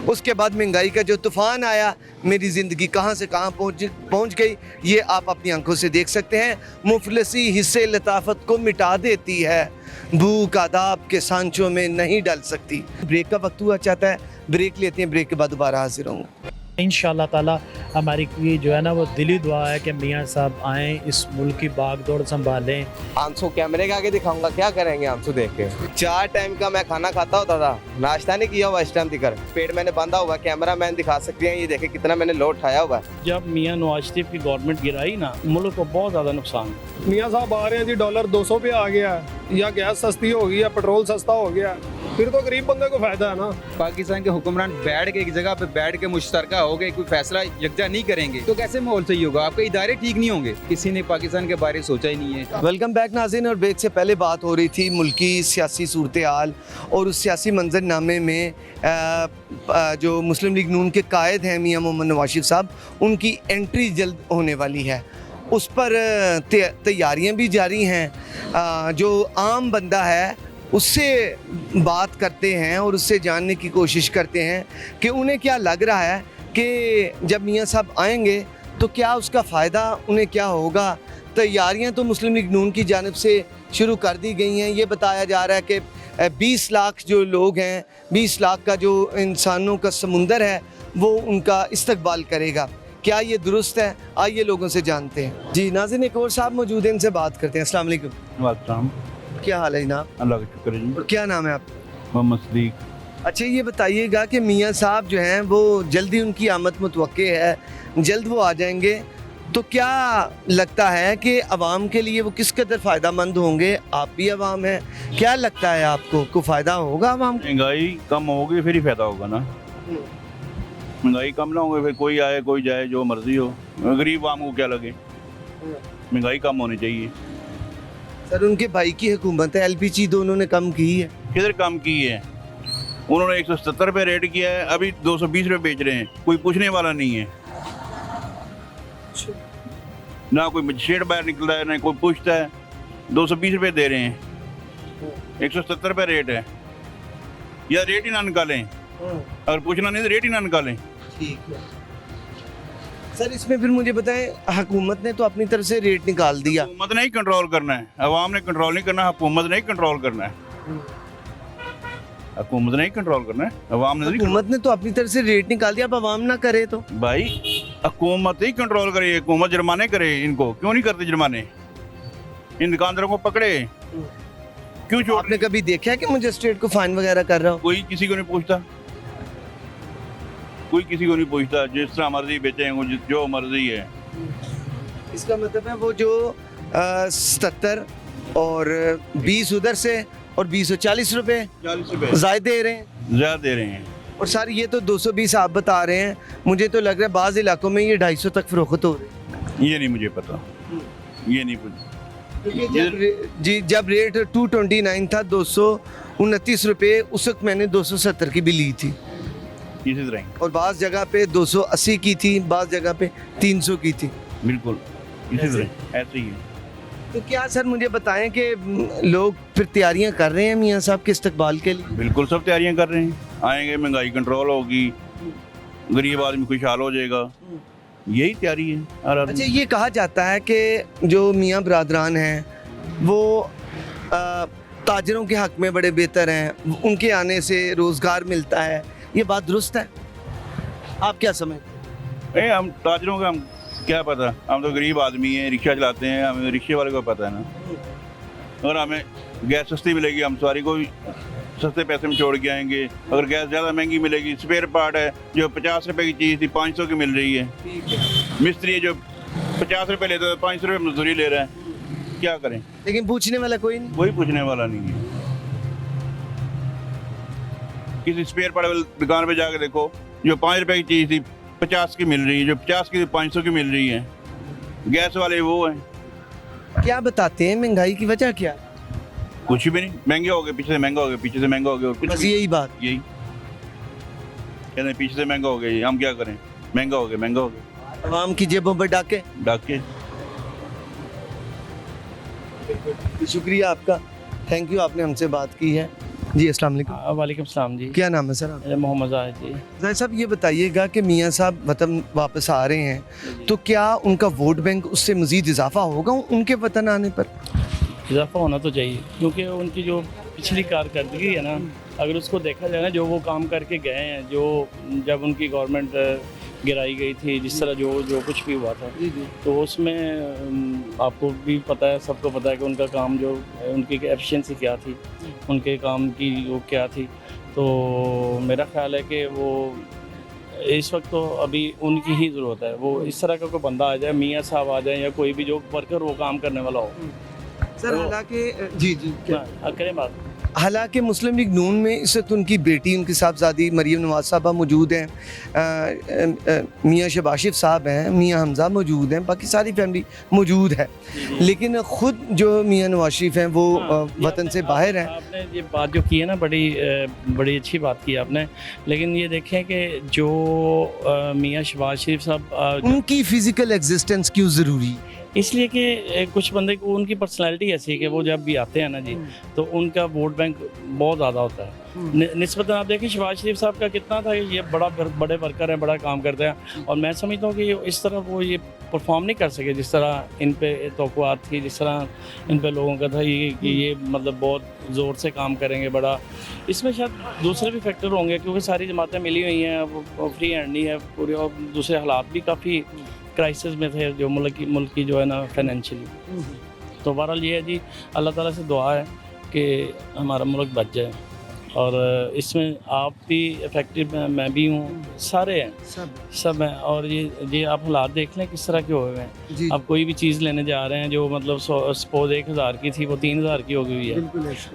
उसके बाद महंगाई का जो तूफ़ान आया मेरी ज़िंदगी कहाँ से कहाँ पहुँच गई, ये आप अपनी आंखों से देख सकते हैं। मुफलिसी हिस्से लताफत को मिटा देती है, भूख आदाब के सांचों में नहीं डल सकती। ब्रेक का वक्त हुआ चाहता है, ब्रेक लेते हैं, ब्रेक के बाद दोबारा हाजिर होंगे। इंशाअल्लाह ताला हमारी ये जो है ना वो दिली दुआ है कि मियाँ साहब आएँ, इस मुल्क की बाग दौड़ संभालें। आंसू कैमरे के आगे दिखाऊंगा, क्या करेंगे आंसू देख के? 4 टाइम का मैं खाना खाता होता था, नाश्ता नहीं किया हुआ इस टाइम दिकर, पेट मैंने बांधा हुआ। कैमरा मैन दिखा सकते हैं, ये देखे कितना मैंने लोड उठाया हुआ है। जब मियाँ नवाज शरीफ की गवर्नमेंट गिराई ना, मुल्क को बहुत ज़्यादा नुकसान। मियाँ साहब आ रहे हैं जी, डॉलर 200 पे आ गया है, या गैस सस्ती हो गई है, पेट्रोल सस्ता हो गया, फिर तो गरीब बंदे को फायदा है ना। पाकिस्तान के हुक्मरान बैठ के एक जगह पे बैठ के मुश्तरका हो गए, कोई फैसला यकजा नहीं करेंगे तो कैसे माहौल सही होगा? आपके इदारे ठीक नहीं होंगे। किसी ने पाकिस्तान के बारे में सोचा ही नहीं है। वेलकम बैक नाज़रीन। और ब्रेक से पहले बात हो रही थी मुल्की सियासी सूरत हाल, और उस सियासी मंजरनामे में जो मुस्लिम लीग नून के कायद हैं मियाँ मोहम्मद नवाज शरीफ साहब, उनकी एंट्री जल्द होने वाली है। उस पर तैयारियां भी जारी हैं। जो आम बंदा है उससे बात करते हैं और उससे जानने की कोशिश करते हैं कि उन्हें क्या लग रहा है कि जब मियाँ साहब आएंगे तो क्या उसका फ़ायदा उन्हें क्या होगा। तैयारियां तो मुस्लिम लीग नून की जानिब से शुरू कर दी गई हैं। ये बताया जा रहा है कि 20 लाख जो लोग हैं, 20 लाख का जो इंसानों का समुंदर है वो उनका इस्तकबाल करेगा। क्या ये दुरुस्त है? आइए लोगों से जानते हैं। जी नाज़रीन, एक और साहब मौजूद हैं, इनसे बात करते हैं। अस्सलाम वालेकुम। वालेकुम। क्या हाल है जनाब? अल्लाह का शुक्र है जी। क्या नाम है आप? मोहम्मद सदीक। अच्छा ये बताइएगा कि मियाँ साहब जो हैं वो जल्दी उनकी आमद मुतवक्के है, जल्द वो आ जाएंगे, तो क्या लगता है कि आवाम के लिए वो किस कदर फ़ायदेमंद होंगे? आप भी आवाम हैं, क्या लगता है आपको को फ़ायदा होगा आवाम को? महंगाई कम होगी फिर ही फायदा होगा ना। महंगाई कम ना होगी फिर कोई आए कोई जाए जो मर्जी हो, गरीब आवाम को क्या लगे। महंगाई कम होनी चाहिए। सर उनके भाई की हुकूमत है, एलपीजी तो उन्होंने कम की है। किधर कम की है? उन्होंने 170 रुपये रेट किया है, अभी 220 रुपये बेच रहे हैं, कोई पूछने वाला नहीं है। ना कोई मजिस्ट्रेट बाहर निकलता है, ना कोई पूछता है। 220 रुपये दे रहे हैं, 170 रुपये रेट है। या रेट ही ना निकालें, अगर पूछना नहीं तो रेट ही ना निकालें। ठीक है सर, इसमें फिर मुझे बताएं, हुकूमत ने तो अपनी तरफ से रेट निकाल दिया। हुकूमत ने ही कंट्रोल करना है, अवाम ने कंट्रोल नहीं करना, हुकूमत ने ही कंट्रोल करना है। हुकूमत ने ही कंट्रोल करना है, अवाम ने नहीं। हुकूमत ने तो अपनी तरफ से रेट निकाल दिया, अब अवाम ना करे तो? भाई हुकूमत ही कंट्रोल करे, हुकूमत जुर्माने करे। इनको क्यों नहीं करते जुर्माने? इन दुकानदारों को पकड़े, क्यों छोड़? आपने कभी देखा है कि मजिस्ट्रेट को फाइन वगैरह कर रहा हो? कोई किसी को नहीं पूछता, कोई किसी को नहीं पूछता। जिस तरह मर्जी बेचे, जो मर्जी है। इसका मतलब है वो जो 77 और 20 उधर से और 240 रुपए 40 रुपये ज्यादा दे रहे हैं। ज़्यादा दे रहे हैं। और सर ये तो 220 आप बता रहे हैं, मुझे तो लग रहा है बाज़ इलाकों में ये 250 तक फरोख्त हो रही है। ये नहीं मुझे पता, ये नहीं पूछ। जी जब रेट 229 था, 229 रुपये, उस वक्त मैंने 270 की भी ली थी, इसी तरह ही, और बाज़ जगह पे 280 की थी, बाज़ जगह पे 300 की थी। बिल्कुल इसी तरह ऐसे ही है। तो क्या सर मुझे बताएं कि लोग फिर तैयारियां कर रहे हैं मियाँ साहब के इस्तकबाल के लिए? बिल्कुल सब तैयारियां कर रहे हैं। आएंगे, महंगाई कंट्रोल होगी, गरीब आदमी खुशहाल हो जाएगा, यही तैयारी है। और अच्छा, ये कहा जाता है कि जो मियाँ बरादरान हैं वो ताजरों के हक में बड़े बेहतर हैं, उनके आने से रोज़गार मिलता है, ये बात दुरुस्त है? आप क्या समझते हैं? हम ताजरों का हम क्या पता, हम तो गरीब आदमी हैं, रिक्शा चलाते हैं, हमें रिक्शे वाले को पता है ना। और हमें गैस सस्ती मिलेगी, हम सवारी को सस्ते पैसे में छोड़ के आएंगे। अगर गैस ज़्यादा महंगी मिलेगी, स्पेयर पार्ट है जो 50 रुपये की चीज़ थी 500 की मिल रही है। मिस्त्री है जो 50 रुपये लेता है 500 रुपये मजदूरी ले रहा है, क्या करें? लेकिन पूछने वाला कोई नहीं। कोई पूछने वाला नहीं है। किसी स्पेयर पार्ट वाली दुकान पे जाके देखो, जो 5 रुपये की चीज़ थी 50 की मिल रही है, जो 50 की 500 की मिल रही है। गैस वाले वो हैं। क्या बताते हैं महंगाई की वजह क्या है? कुछ भी नहीं, महंगे हो गए, पीछे से महंगा हो गया, पीछे से महंगा हो गया, और कुछ बस भी- यही बात। यही कहते हैं, पीछे से महंगा हो गया, हम क्या करें? महंगा हो गया, महंगा हो गया, अवाम की जेबों पर डाके। डाके। शुक्रिया आपका, थैंक यू, आपने हमसे बात की है। जी अस्सलाम वालेकुम। वालेकुम सलाम जी। क्या नाम है सर आपका? मोहम्मद जाहिद जी। जाहिद साहब ये बताइएगा कि मियाँ साहब वतन वापस आ रहे हैं, तो क्या उनका वोट बैंक उससे मज़ीद इजाफा होगा उनके वतन आने पर? इजाफा होना तो चाहिए, क्योंकि उनकी जो पिछली कारकर्दगी है ना, अगर उसको देखा जाए ना, जो वो काम करके गए हैं, जो जब उनकी गवर्नमेंट गिराई गई थी, जिस तरह जो कुछ भी हुआ था, तो उसमें आपको भी पता है, सबको पता है कि उनका काम जो उनकी एफिशिएंसी क्या थी, उनके काम की वो क्या थी। तो मेरा ख्याल है कि वो इस वक्त तो अभी उनकी ही ज़रूरत है। वो इस तरह का कोई बंदा आ जाए, मियाँ साहब आ जाए, या कोई भी जो वर्कर वो काम करने वाला हो। सर हालांकि जी क्या हाँ, करें बात। हालांकि मुस्लिम लीग नून में इस वक्त उनकी बेटी, उनकी साहबजादी मरीम नवाज साहबा मौजूद हैं, मियाँ शबाशिफ साहब हैं, मियाँ हमजा मौजूद हैं, बाकी सारी फैमिली मौजूद है, लेकिन ख़ुद जो मियाँ नवाज शरीफ हैं वो वतन से बाहर हैं। आपने ये बात जो की है ना, बड़ी अच्छी बात की आपने, लेकिन ये देखें कि जो मियाँ शहबाज शरीफ साहब उनकी फ़िज़िकल एग्जिस्टेंस क्यों ज़रूरी? इसलिए कि कुछ बंदे को उनकी पर्सनैलिटी ऐसी है कि वो जब भी आते हैं ना जी, तो उनका वोट बैंक बहुत ज़्यादा होता है। निस्बतन आप देखें शहबाज शरीफ साहब का कितना था, ये बड़े वर्कर हैं, बड़ा काम करते हैं, और मैं समझता हूँ कि इस तरह वो ये परफॉर्म नहीं कर सके जिस तरह इन पे तवक्कुआत थी, जिस तरह इन पे लोगों का था कि ये मतलब बहुत ज़ोर से काम करेंगे बड़ा। इसमें शायद दूसरे भी फैक्टर होंगे, क्योंकि सारी जमातें मिली हुई हैं, वो फ्री हैंड नहीं है पूरी, और दूसरे हालात भी काफ़ी क्राइसिस में थे जो मुल्क की जो है ना फाइनेंशियली। तो बहरहाल ये है जी, अल्लाह ताला से दुआ है कि हमारा मुल्क बच जाए, और इसमें आप भी इफेक्टिव हैं, मैं भी हूँ, सारे हैं, सब हैं। और ये आप हालात देख लें किस तरह के हुए हुए हैं। आप कोई भी चीज़ लेने जा रहे हैं जो मतलब सपोज 1000 की थी, वो 3000 की हो गई हुई है,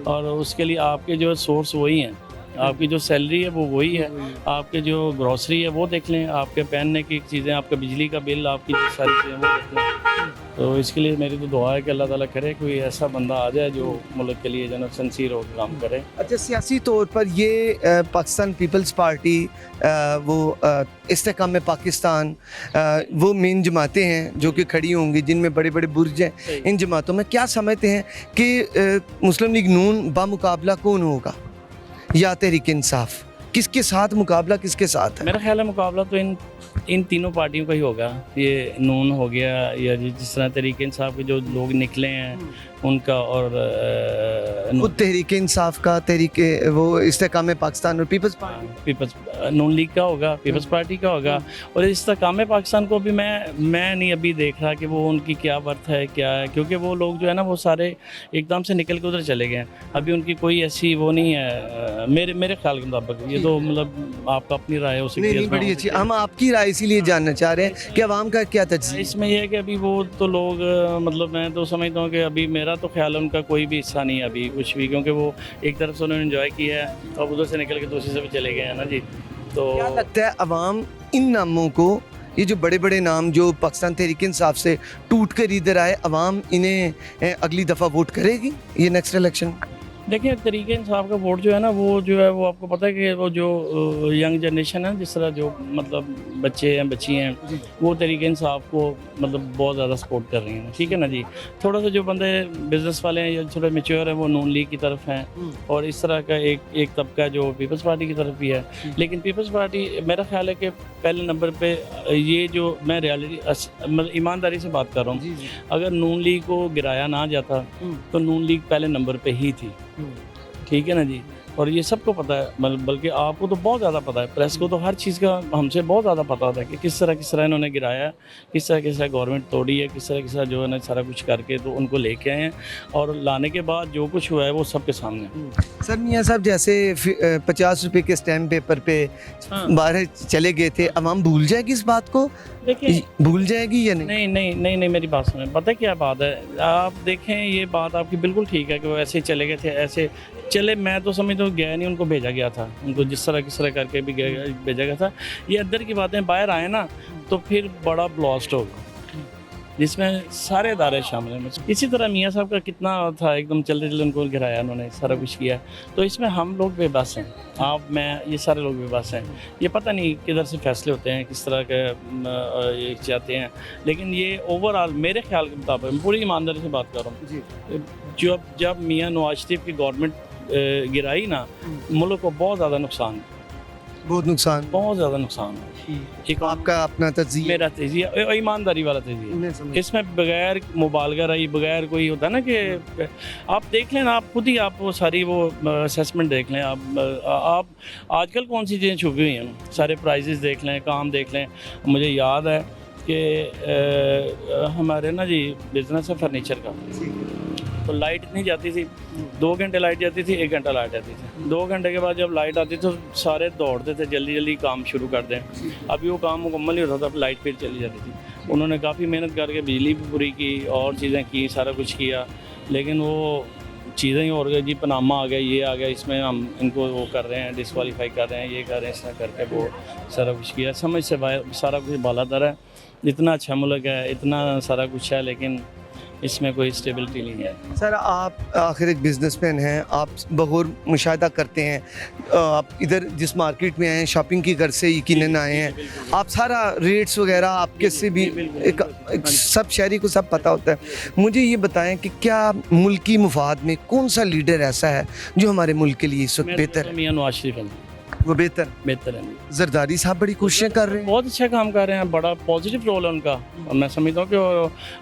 और उसके लिए आपके जो सोर्स वही हैं, आपकी जो सैलरी है वो वही है, आपके जो ग्रॉसरी है वो देख लें, आपके पहनने की चीज़ें, आपका बिजली का बिल, आपकी जो सारी चीज़ें वो देख लें। तो इसके लिए मेरी तो दुआ है कि अल्लाह ताला करे कोई ऐसा बंदा आ जाए जो मुल्क के लिए जो सिंसियर होकर काम करे। अच्छा, सियासी तौर पर ये पाकिस्तान पीपल्स पार्टी वो इस्तेकाम पाकिस्तान वो मेन जमातें हैं जो कि खड़ी होंगी, जिनमें बड़े बड़े बुर्ज हैं। इन जमातों में क्या समझते हैं कि मुस्लिम लीग नून बामुकाबला कौन होगा या तहरीक इंसाफ? किसके साथ मुकाबला, किसके साथ है? मेरा ख्याल है मुकाबला तो इन तीनों पार्टियों का ही होगा। ये नून हो गया या जिस तरह तहरीक इंसाफ के जो लोग निकले हैं उनका, और खुद तहरीक इंसाफ का, तहरीक वो इस्तेकाम पाकिस्तान और पीपल्स पार्टी, पीपल्स नून लीग का होगा, पीपल्स पार्टी का होगा। और इस्तेकाम पाकिस्तान को भी मैं नहीं अभी देख रहा कि वो उनकी क्या वर्थ है, क्या है, क्योंकि वो लोग जो है ना वो सारे एकदम से निकल के उधर चले गए हैं। अभी उनकी कोई ऐसी वो नहीं है मेरे ख्याल के मुताबिक। ये तो मतलब आपका अपनी राय हो सकती है। बड़ी अच्छी, हम आपकी राय इसीलिए जानना चाह रहे हैं कि अवाम का क्या तज्ज़िया। इसमें यह है कि अभी वो तो लोग मतलब मैं तो समझता हूँ कि अभी मेरा तो ख्याल है उनका कोई भी हिस्सा नहीं है अभी कुछ भी, क्योंकि वो एक तरफ से उन्होंने एंजॉय किया है और उधर से निकल के दूसरी से भी चले गए हैं ना जी। तो क्या लगता है अवाम इन नामों को, ये जो बड़े बड़े नाम जो पाकिस्तान तहरीक इंसाफ से टूट कर इधर आए, अवाम इन्हें अगली दफ़ा वोट करेगी ये नेक्स्ट इलेक्शन? देखिए, तरीके इंसाफ का वोट जो है ना वो आपको पता है कि वो जो यंग जनरेशन है, जिस तरह जो मतलब बच्चे हैं बच्ची हैं, वो तरीके इंसाफ को मतलब बहुत ज़्यादा सपोर्ट कर रही हैं। ठीक है ना जी। थोड़ा सा जो बंदे बिजनेस वाले हैं या थोड़े मेच्योर हैं वो नून लीग की तरफ हैं, और इस तरह का एक तबका जो पीपल्स पार्टी की तरफ भी है। लेकिन पीपल्स पार्टी मेरा ख्याल है कि पहले नंबर पर ये जो मैं रियलिटी मतलब ईमानदारी से बात कर रहा हूँ, अगर नून लीग को गिराया ना जाता तो नून लीग पहले नंबर पे ही थी। ठीक है ना जी। और ये सबको पता है, बल्कि आपको तो बहुत ज़्यादा पता है, प्रेस को तो हर चीज़ का हमसे बहुत ज़्यादा पता होता है कि किस तरह इन्होंने गिराया, किस तरह गवर्नमेंट तोड़ी है, किस तरह जो है ना सारा कुछ करके तो उनको लेके आए हैं, और लाने के बाद जो कुछ हुआ है वो सबके सामने। सर मियाँ साहब, जैसे 50 रुपए के स्टैम्प पेपर पे बाहर चले गए थे, अवाम भूल जाएगी इस बात को? देखिए, भूल जाएगी या नहीं? नहीं, मेरी बात सुने। पता है क्या बात है, आप देखें ये बात आपकी बिल्कुल ठीक है कि वो ऐसे चले गए थे, ऐसे चले। मैं तो समझता हूँ गया नहीं, उनको भेजा गया था, उनको जिस तरह किस तरह करके भी भेजा गया था। ये अंदर की बातें बाहर आए ना तो फिर बड़ा ब्लास्ट होगा जिसमें सारे इदारे शामिल हैं। इसी तरह मियाँ साहब का कितना था, एकदम चलते चलते उनको गिराया, उन्होंने सारा कुछ किया। तो इसमें हम लोग बेबस हैं, आप मैं ये सारे लोग बेबस हैं। ये पता नहीं किधर से फैसले होते हैं, किस तरह के ये जाते हैं। लेकिन ये ओवरऑल मेरे ख्याल के मुताबिक, मैं पूरी ईमानदारी से बात कर रहा हूँ, जब मियाँ नवाज शरीफ की गवर्नमेंट गिराई ना, मुल्क को बहुत ज़्यादा नुकसान, बहुत ज़्यादा नुकसान है। एक आपका अपना तज्ज़िया? मेरा तज्ज़िया ईमानदारी वाला तज्ज़िया, इसमें बगैर मुबालगा रही, बगैर कोई होता ना कि आप देख लें ना, आप खुद ही आप वो सारी वो असेसमेंट देख लें। आप आजकल कौन सी चीज़ें छुपी हुई हैं, सारे प्राइजेस देख लें, काम देख लें। मुझे याद है कि हमारे ना जी बिज़नेस है फर्नीचर का, तो लाइट इतनी जाती थी, 2 घंटे लाइट जाती थी, 1 घंटा लाइट आती थी। 2 घंटे के बाद जब लाइट आती तो सारे दौड़ते थे जल्दी काम शुरू कर दें। अभी वो काम मुकम्मल नहीं होता था, लाइट फिर चली जाती थी। उन्होंने काफ़ी मेहनत करके बिजली भी पूरी की और चीज़ें की, सारा कुछ किया, लेकिन वो चीज़ें ही और गई जी, पनामा आ गया, ये आ गया, इसमें हम इनको वो कर रहे हैं, डिस्क्वालीफाई कर रहे हैं, ये कर रहे हैं, इस तरह करके वो सारा कुछ किया। समझ से सारा कुछ बालातर है, इतना अच्छा मुल्क है, इतना सारा कुछ है, लेकिन इसमें कोई स्टेबिलिटी नहीं है। सर, आप आखिर एक बिजनेसमैन हैं, आप बगौर मुशाहिदा करते हैं, आप इधर जिस मार्केट में आए हैं शॉपिंग की घर से यकीनन आए हैं, आप सारा रेट्स वगैरह आपके से भी एक सब शहरी को सब पता होता है। मुझे ये बताएं कि क्या मुल्की मुफाद में कौन सा लीडर ऐसा है जो हमारे मुल्क के लिए इस वक्त बेहतर है? मियां नवाज शरीफ हैं, वो बेहतर है। जरदारी साहब बड़ी कोशिशें कर रहे हैं, बहुत अच्छा काम कर रहे हैं, बड़ा पॉजिटिव रोल है उनका, और मैं समझता हूँ कि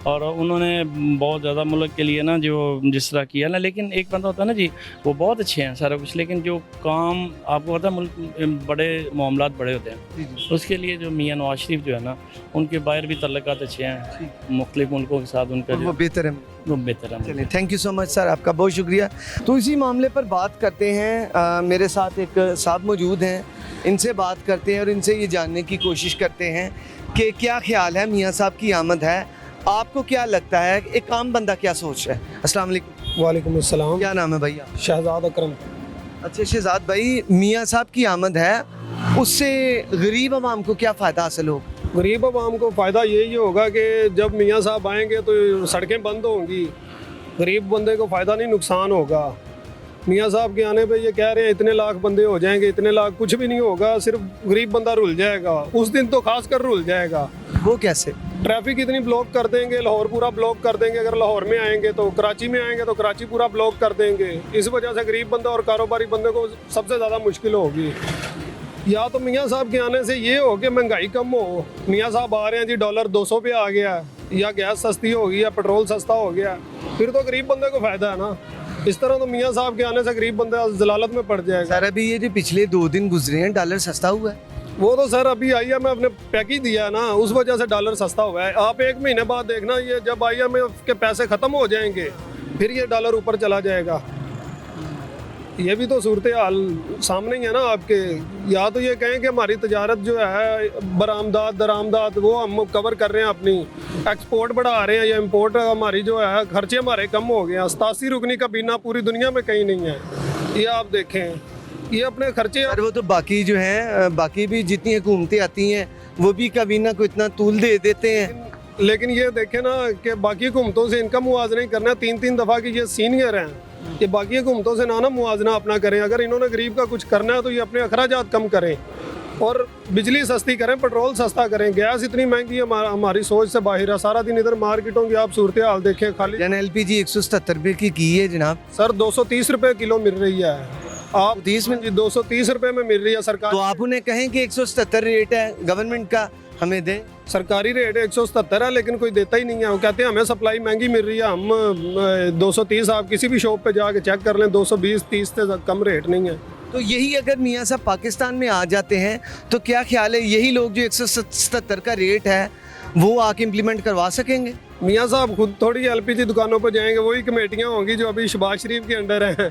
और उन्होंने बहुत ज़्यादा मुल्क के लिए ना जो जिस तरह किया ना। लेकिन एक बंदा होता है ना जी, वो बहुत अच्छे हैं सारा कुछ, लेकिन जो काम आपको पता है मुल्क बड़े मामलात बड़े होते हैं, उसके लिए जो मियाँ नवाज शरीफ जो है ना, उनके बाहर भी तल्लुकात अच्छे हैं मुख्तलिफ मुल्कों के साथ, उनका वो बेहतर है, वो बेहतर है। चलिए, thank you so much sir, आपका बहुत शुक्रिया। तो इसी मामले पर बात करते हैं, मेरे साथ एक साहब मौजूद हैं, इनसे बात करते हैं और इनसे ये जानने की कोशिश करते हैं कि क्या ख्याल है, मियाँ साहब की आमद है, आपको क्या लगता है, एक आम बंदा क्या सोच रहा है? अस्सलाम वालेकुम। वालेकुम अस्सलाम। क्या नाम है भैया? शहजाद अकरम। अच्छा शहजाद भाई, मियाँ साहब की आमद है, उससे गरीब आवाम को क्या फ़ायदा हासिल हो? गरीब आवाम को फ़ायदा यही होगा कि जब मियाँ साहब आएंगे तो सड़कें बंद होंगी, गरीब बंदे को फ़ायदा नहीं नुकसान होगा। मियाँ साहब के आने पे ये कह रहे हैं इतने लाख बंदे हो जाएंगे, इतने लाख, कुछ भी नहीं होगा, सिर्फ गरीब बंदा रुल जाएगा। उस दिन तो खास कर रुल जाएगा। वो कैसे? ट्रैफिक इतनी ब्लॉक कर देंगे, लाहौर पूरा ब्लॉक कर देंगे। अगर लाहौर में आएंगे तो कराची में आएंगे तो कराची पूरा ब्लॉक कर देंगे। इस वजह से गरीब बंदा और कारोबारी बंदे को सबसे ज़्यादा मुश्किल होगी। या तो मियाँ साहब के आने से ये हो कि महंगाई कम हो, मियाँ साहब आ रहे हैं जी, डॉलर 200 पे आ गया, या गैस सस्ती हो गई, या पेट्रोल सस्ता हो गया, फिर तो गरीब बंदे को फ़ायदा है ना। इस तरह तो मियाँ साहब के आने से गरीब बंदा जलालत में पड़ जाएगा। सर अभी ये जो पिछले 2 दिन गुजरे हैं, डॉलर सस्ता हुआ है। वो तो सर अभी IMF ने पैकेज दिया है ना, उस वजह से डॉलर सस्ता हुआ है। आप 1 महीने बाद देखना, ये जब IMF के पैसे ख़त्म हो जाएंगे फिर ये डॉलर ऊपर चला जाएगा। ये भी तो सूरत हाल सामने ही है ना आपके। या तो ये कहें कि हमारी तजारत जो है, बरामदात दरामदात, वो हम कवर कर रहे हैं, अपनी एक्सपोर्ट बढ़ा रहे हैं, या इम्पोर्ट हमारी जो है, खर्चे हमारे कम हो गए हैं। 87 रुकनी का बीना पूरी दुनिया में कहीं नहीं है। ये आप देखें, ये अपने खर्चे। और वो तो बाकी जो है, बाकी भी जितनी हुकूमतें आती हैं वो भी कबीना को इतना तूल दे देते हैं। लेकिन ये देखें ना कि बाकी हुकूमतों से इनका मुआवजा नहीं करना। 3-3 दफ़ा की ये सीनियर हैं, ये बाकी हुकूमतों से ना मुआवजा अपना करें। अगर इन्होंने गरीब का कुछ करना है तो ये अपने अखराजात कम करें और बिजली सस्ती करें, पेट्रोल सस्ता करें। गैस इतनी महंगी है, हमारी सोच से बाहर है। सारा दिन इधर मार्केटों की आप सूरत हाल देखें, खाली LPG 177 रुपये की है जनाब। सर 230 रुपये किलो मिल रही है। आप 30 में 230 रुपये में मिल रही है सरकार। तो आप उन्हें कहें कि 177 रेट है गवर्नमेंट का, हमें दें। सरकारी रेट 177 है, लेकिन कोई देता ही नहीं है। वो कहते हैं हमें सप्लाई महंगी मिल रही है, हम 230, आप किसी भी शॉप पे जाके चेक कर लें, 220-30 से कम रेट नहीं है। तो यही अगर मियाँ साहब पाकिस्तान में आ जाते हैं तो क्या ख्याल है, यही लोग जो 177 का रेट है वो आके इम्प्लीमेंट करवा सकेंगे? मियाँ साहब खुद थोड़ी LPG दुकानों पर जाएंगे, वही कमेटियाँ होंगी जो अभी शहबाज शरीफ के अंडर हैं,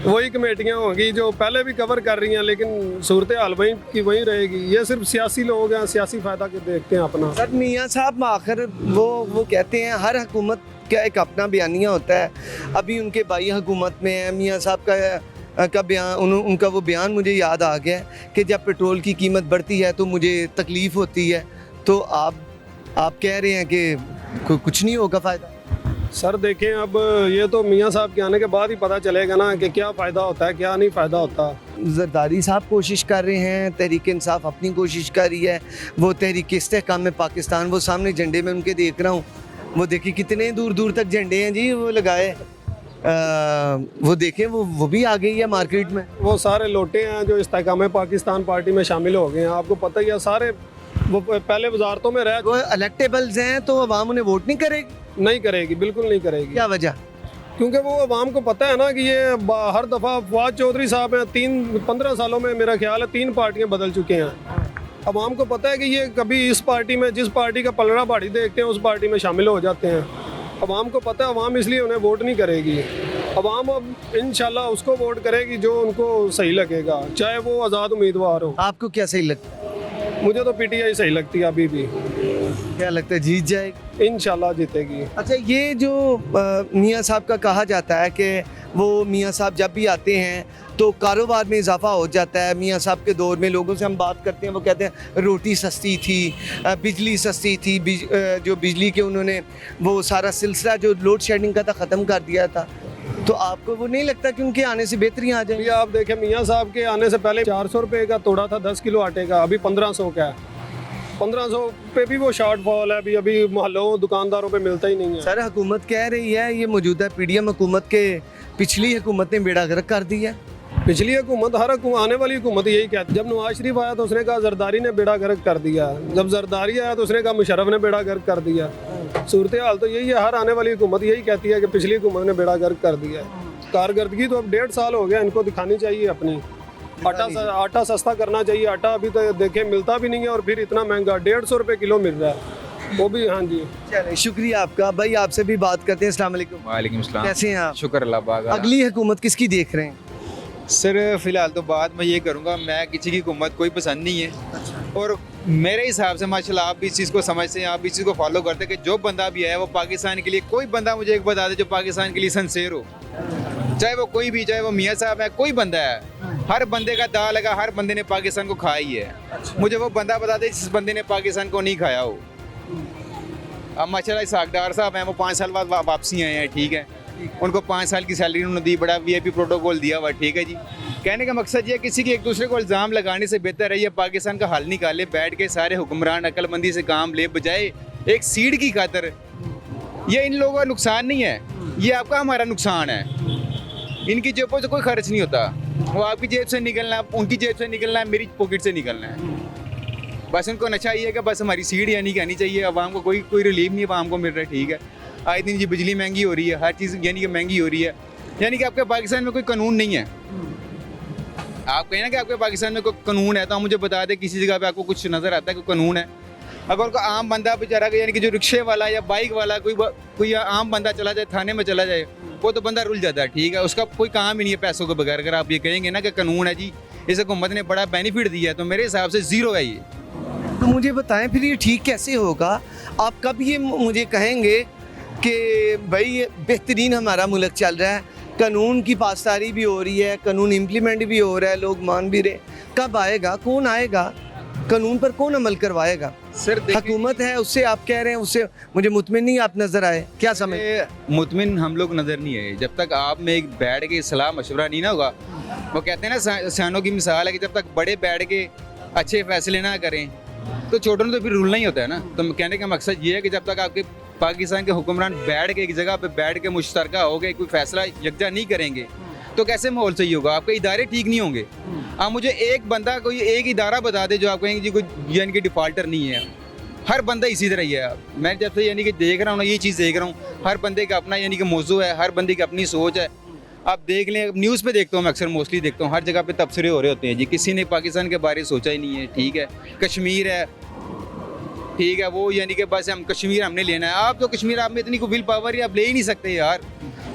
वही कमेटियाँ होंगी जो पहले भी कवर कर रही हैं, लेकिन सूरत हाल वहीं की वहीं रहेगी। ये सिर्फ सियासी लोग हैं, सियासी फ़ायदा के देखते हैं अपना। सर मियाँ साहब आखिर वो कहते हैं हर हुकूमत का एक अपना बयानिया होता है। अभी उनके भाई हुकूमत में है, मियाँ साहब का बयान, उनका वो बयान मुझे याद आ गया कि जब पेट्रोल की कीमत बढ़ती है तो मुझे तकलीफ़ होती है। तो आप कह रहे हैं कि कुछ नहीं होगा फ़ायदा? सर देखें, अब ये तो मियाँ साहब के आने के बाद ही पता चलेगा ना कि क्या फ़ायदा होता है, क्या नहीं फ़ायदा होता। जरदारी साहब कोशिश कर रहे हैं, तहरीक इंसाफ अपनी कोशिश कर रही है, वो तहरीक इस्तेहकाम में पाकिस्तान, वो सामने झंडे में उनके देख रहा हूँ, वो देखिए कितने दूर दूर तक झंडे हैं जी वो लगाए। वो देखें वो भी आ गई है मार्केट में। वो सारे लोटे हैं जो इस्तेहकाम पाकिस्तान पार्टी में शामिल हो गए हैं। आपको पता ही है, सारे वो पहले वजारतों में रह, वो इलेक्टेबल्स हैं तो अवाम उन्हें वोट नहीं करेगी? नहीं करेगी, बिल्कुल नहीं करेगी। क्या वजह? क्योंकि वो अवाम को पता है ना कि ये हर दफ़ा फवाद चौधरी साहब हैं, 15 सालों में मेरा ख्याल है 3 पार्टियां बदल चुके हैं। अवाम को पता है कि ये कभी इस पार्टी में, जिस पार्टी का पलड़ा भाड़ी देखते हैं उस पार्टी में शामिल हो जाते हैं। अवाम को पता है, अवाम इसलिए उन्हें वोट नहीं करेगी। अवाम अब इंशाल्लाह उसको वोट करेगी जो उनको सही लगेगा, चाहे वो आज़ाद उम्मीदवार हो। आपको क्या सही लगता है? मुझे तो PTI सही लगती है अभी भी। क्या लगता है जीत जाएगी? इंशाल्लाह जीतेगी। अच्छा, ये जो मियाँ साहब का कहा जाता है कि वो मियाँ साहब जब भी आते हैं तो कारोबार में इजाफा हो जाता है। मियाँ साहब के दौर में लोगों से हम बात करते हैं, वो कहते हैं रोटी सस्ती थी, बिजली सस्ती थी, जो बिजली के उन्होंने वो सारा सिलसिला जो लोड शेडिंग का था ख़त्म कर दिया था। तो आपको वो नहीं लगता कि उनके आने से बेहतरी आ जाएगी? आप देखें, मियाँ साहब के आने से पहले 400 रुपये का तोड़ा था 10 किलो आटे का, अभी 1500 का है। 1500 पे भी वो शॉर्ट फॉल है, अभी मोहल्लों दुकानदारों पे मिलता ही नहीं है। सर हुकूमत कह रही है, ये मौजूदा PDM हुकूमत के पिछली हुकूमत ने बेड़ा गर्क कर दिया। पिछली हुकूमत, हर आने वाली हुकूमत यही कहती है। जब नवाज शरीफ आया तो उसने कहा जरदारी ने बेड़ा गर्क कर दिया, जब जरदारी आया तो उसने कहा मुशर्रफ ने बेड़ा गर्क कर दिया। सूरत हाल तो यही है, हर आने वाली हुकूमत यही कहती है कि पिछली हुकूमत ने बेड़ा गर्क कर दिया। कारकर्दगी तो अब 1.5 साल हो गया, इनको दिखानी चाहिए अपनी। आटा सस्ता करना चाहिए। आटा अभी तो देखें मिलता भी नहीं है, और फिर इतना महंगा 150 रुपये किलो मिल रहा है, वो भी। हाँ जी, चलिए शुक्रिया आपका भाई। आपसे भी बात करते हैं। अस्सलाम वालेकुम। वालेकुम सलाम। कैसे हैं आप? शुक्र अल्लाह पाक। अगली हुकूमत किसकी देख रहे हैं? सर फिलहाल तो बात मैं ये करूँगा, मैं किसी की हुकूमत कोई पसंद नहीं है, और मेरे हिसाब से माशाल्लाह आप भी इस चीज़ को समझते हैं, आप इस चीज़ को फॉलो करते हैं कि जो बंदा भी है वो पाकिस्तान के लिए, कोई बंदा मुझे एक बता दे जो पाकिस्तान के लिए सिंसियर हो। चाहे वो कोई भी, चाहे वो मियाँ साहब है, कोई बंदा है, हर बंदे का दाल लगा, हर बंदे ने पाकिस्तान को खाया ही है। मुझे वो बंदा बता दे जिस बंदे ने पाकिस्तान को नहीं खाया हो। अब माशाल्लाह सागदार साहब हैं, वो 5 साल बाद वापसी आए हैं, ठीक है, उनको 5 साल की सैलरी उन्होंने दी, बड़ा VIP प्रोटोकॉल दिया हुआ, ठीक है जी। कहने का मकसद ये है किसी के एक दूसरे को इल्ज़ाम लगाने से बेहतर है ये पाकिस्तान का हल निकाले, बैठ के सारे हुक्मरान अक्लमंदी से काम ले, बजाय एक सीट की खातर। ये इन लोगों का नुकसान नहीं है, ये आपका हमारा नुकसान है। इनकी जेबों से कोई खर्च नहीं होता, वो आपकी जेब से निकलना है, उनकी जेब से निकलना है, मेरी पॉकेट से निकलना है। बस उनको नशा ये है कि बस हमारी सीट यानी कि आनी चाहिए। आवाम को कोई रिलीफ नहीं आवाम को मिल रहा है, ठीक है। आए दिन जी बिजली महंगी हो रही है, हर चीज़ यानी कि महंगी हो रही है, यानी कि आपके पाकिस्तान में कोई कानून नहीं है। आप कहें ना कि आपके पाकिस्तान में कोई कानून है, तो आप मुझे बता दें किसी जगह पे आपको कुछ नज़र आता है कोई कानून है। अगर कोई आम बंदा बेचारा यानी कि जो रिक्शे वाला या बाइक वाला कोई आम बंदा चला जाए, थाने में चला जाए, वो तो बंदा रुल जाता है, ठीक है, उसका कोई काम ही नहीं है पैसों के बगैर। अगर आप ये कहेंगे ना कि कानून है जी, इस हुकूमत ने बड़ा बेनिफिट दिया है, तो मेरे हिसाब से ज़ीरो है ये। तो मुझे बताएं फिर ये ठीक कैसे होगा? आप कब ये मुझे कहेंगे कि भाई ये बेहतरीन हमारा मुल्क चल रहा है, कानून की पासदारी भी हो रही है, कानून इम्प्लीमेंट भी हो रहा है, लोग मान भी रहे, कब आएगा? कौन आएगा? कानून पर कौन अमल करवाएगा? सर हुकूमत है, उससे आप कह रहे हैं, उससे मुझे मुतमिन नहीं आप नज़र आए, क्या समझ? मुतमिन हम लोग नज़र नहीं आए जब तक आप में एक बैठ के सलाह मशवरा नहीं ना होगा। वो कहते हैं ना, सियानों की मिसाल है कि जब तक बड़े बैठ के अच्छे फैसले ना करें तो छोटों ने तो फिर रूलना ही होता है ना। तो कहने का मकसद ये है कि जब तक आपके पाकिस्तान के हुक्मरान बैठ के एक जगह पे बैठ के मुश्तरका हो गए, कोई फैसला यकजा नहीं करेंगे, तो कैसे माहौल सही होगा? आपके इदारे ठीक नहीं होंगे। आप मुझे एक बंदा, कोई एक इदारा बता दे जो आप कहेंगे जी कोई यानी कि डिफ़ाल्टर नहीं है। हर बंदा इसी तरह ही है। मैं जब से यानी कि देख रहा हूँ ना, ये चीज़ देख रहा हूँ, हर बंदे का अपना यानी कि मौजू है, हर बंदे की अपनी सोच है। आप देख लें, न्यूज़ पे देखता हूँ मैं, अक्सर मोस्टली देखता हूँ, हर जगह पे तबसरे हो रहे होते हैं जी, किसी ने पाकिस्तान के बारे में सोचा ही नहीं है, ठीक है। कश्मीर है, ठीक है, वो यानी कि बस हम कश्मीर हमने लेना है। आप तो कश्मीर, आप में इतनी कोई विल पावर ही आप ले ही नहीं सकते यार।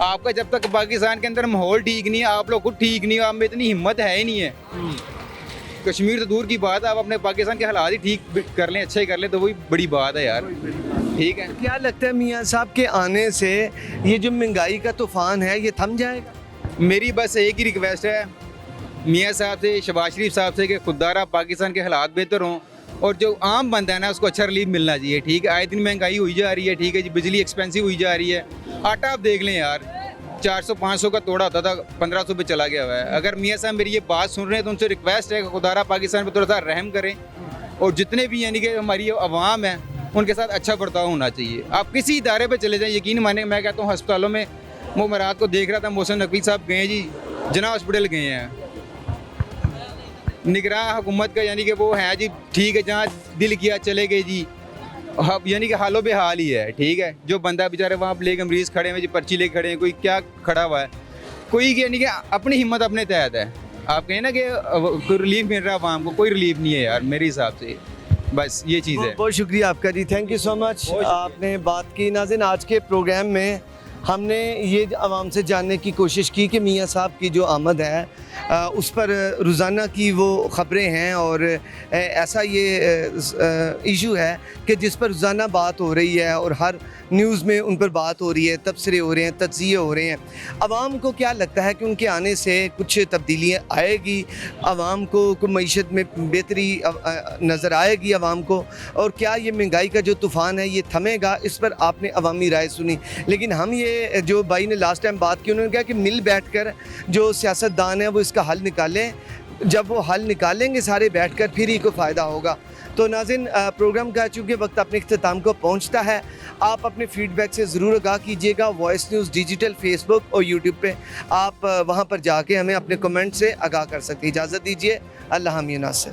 आपका जब तक पाकिस्तान के अंदर माहौल ठीक नहीं है, आप लोग खुद ठीक नहीं हो, आप में इतनी हिम्मत है ही नहीं है। कश्मीर तो दूर की बात है, आप अपने पाकिस्तान के हालात ही ठीक कर लें, अच्छे कर लें, तो वही बड़ी बात है यार, ठीक है। क्या लगता है मियाँ साहब के आने से ये जो महंगाई का तूफान है ये थम जाएगा? मेरी बस एक ही रिक्वेस्ट है मियाँ साहब से, शहबाज शरीफ साहब से, कि खुदारा पाकिस्तान के हालात बेहतर हों और जो आम बंदा है ना उसको अच्छा रिलीफ मिलना चाहिए, ठीक है। आए दिन महंगाई हुई जा रही है, ठीक है जी, बिजली एक्सपेंसिव हुई जा रही है। आटा आप देख लें यार, 400-500 का तोड़ा होता था, 1500 पे चला गया हुआ है। अगर मियाँ साहब मेरी ये बात सुन रहे हैं तो उनसे रिक्वेस्ट है कि खुदारा पाकिस्तान पर थोड़ा सा रहम करें और जितने भी यानी कि हमारी अवाम है उनके साथ अच्छा बर्ताव होना चाहिए। आप किसी इदारे पर चले जाएँ, यकीन माने, मैं कहता हूँ अस्पतालों में, वो मैं रात को देख रहा था, मोहसिन नकवी साहब गए जी, जना हॉस्पिटल गए हैं, निगरान हुकूमत का यानी कि वो है जी, ठीक है, जहाँ दिल किया चले गए जी, यानी कि हालों बेहाल ही है, ठीक है। जो बंदा बेचारे वहाँ लेके मरीज खड़े हैं जी, पर्ची लेके खड़े हैं, कोई क्या खड़ा हुआ है, कोई यानी कि अपनी हिम्मत अपने तहत है। आप कहें ना कि कोई रिलीफ मिल रहा है आवाम को, कोई रिलीफ नहीं है यार मेरे हिसाब से। बस ये चीज़ है। बहुत शुक्रिया आपका जी, थैंक यू सो मच, आपने बात की। नाज़रीन, आज के प्रोग्राम में हमने ये आवाम से जानने की कोशिश की कि मियाँ साहब की जो आमद है उस पर रोज़ाना की वो ख़बरें हैं और ऐसा ये इशू है कि जिस पर रोज़ाना बात हो रही है और हर न्यूज़ में उन पर बात हो रही है, तबसरे हो रहे हैं, तज्ज़िये हो रहे हैं। आवाम को क्या लगता है कि उनके आने से कुछ तब्दीलियाँ आएगी, आवाम को मईशत में बेहतरी नज़र आएगी आवाम को, और क्या ये महंगाई का जो तूफ़ान है ये थमेगा? इस पर आपने अवामी राय सुनी। लेकिन हम ये जो भाई ने लास्ट टाइम बात की, उन्होंने कहा कि मिल बैठकर जो सियासतदान है वो इसका हल निकालें, जब वो हल निकालेंगे सारे बैठकर फिर ही को फ़ायदा होगा। तो नाज़रीन, प्रोग्राम का चूँकि वक्त अपने इख्तिताम को पहुँचता है, आप अपने फीडबैक से ज़रूर आगाह कीजिएगा। वॉइस न्यूज़ डिजिटल फेसबुक और यूट्यूब पे आप वहाँ पर जाके हमें अपने कमेंट से आगाह कर सकते हैं। इजाज़त दीजिए, अल्लाह हम नासिर।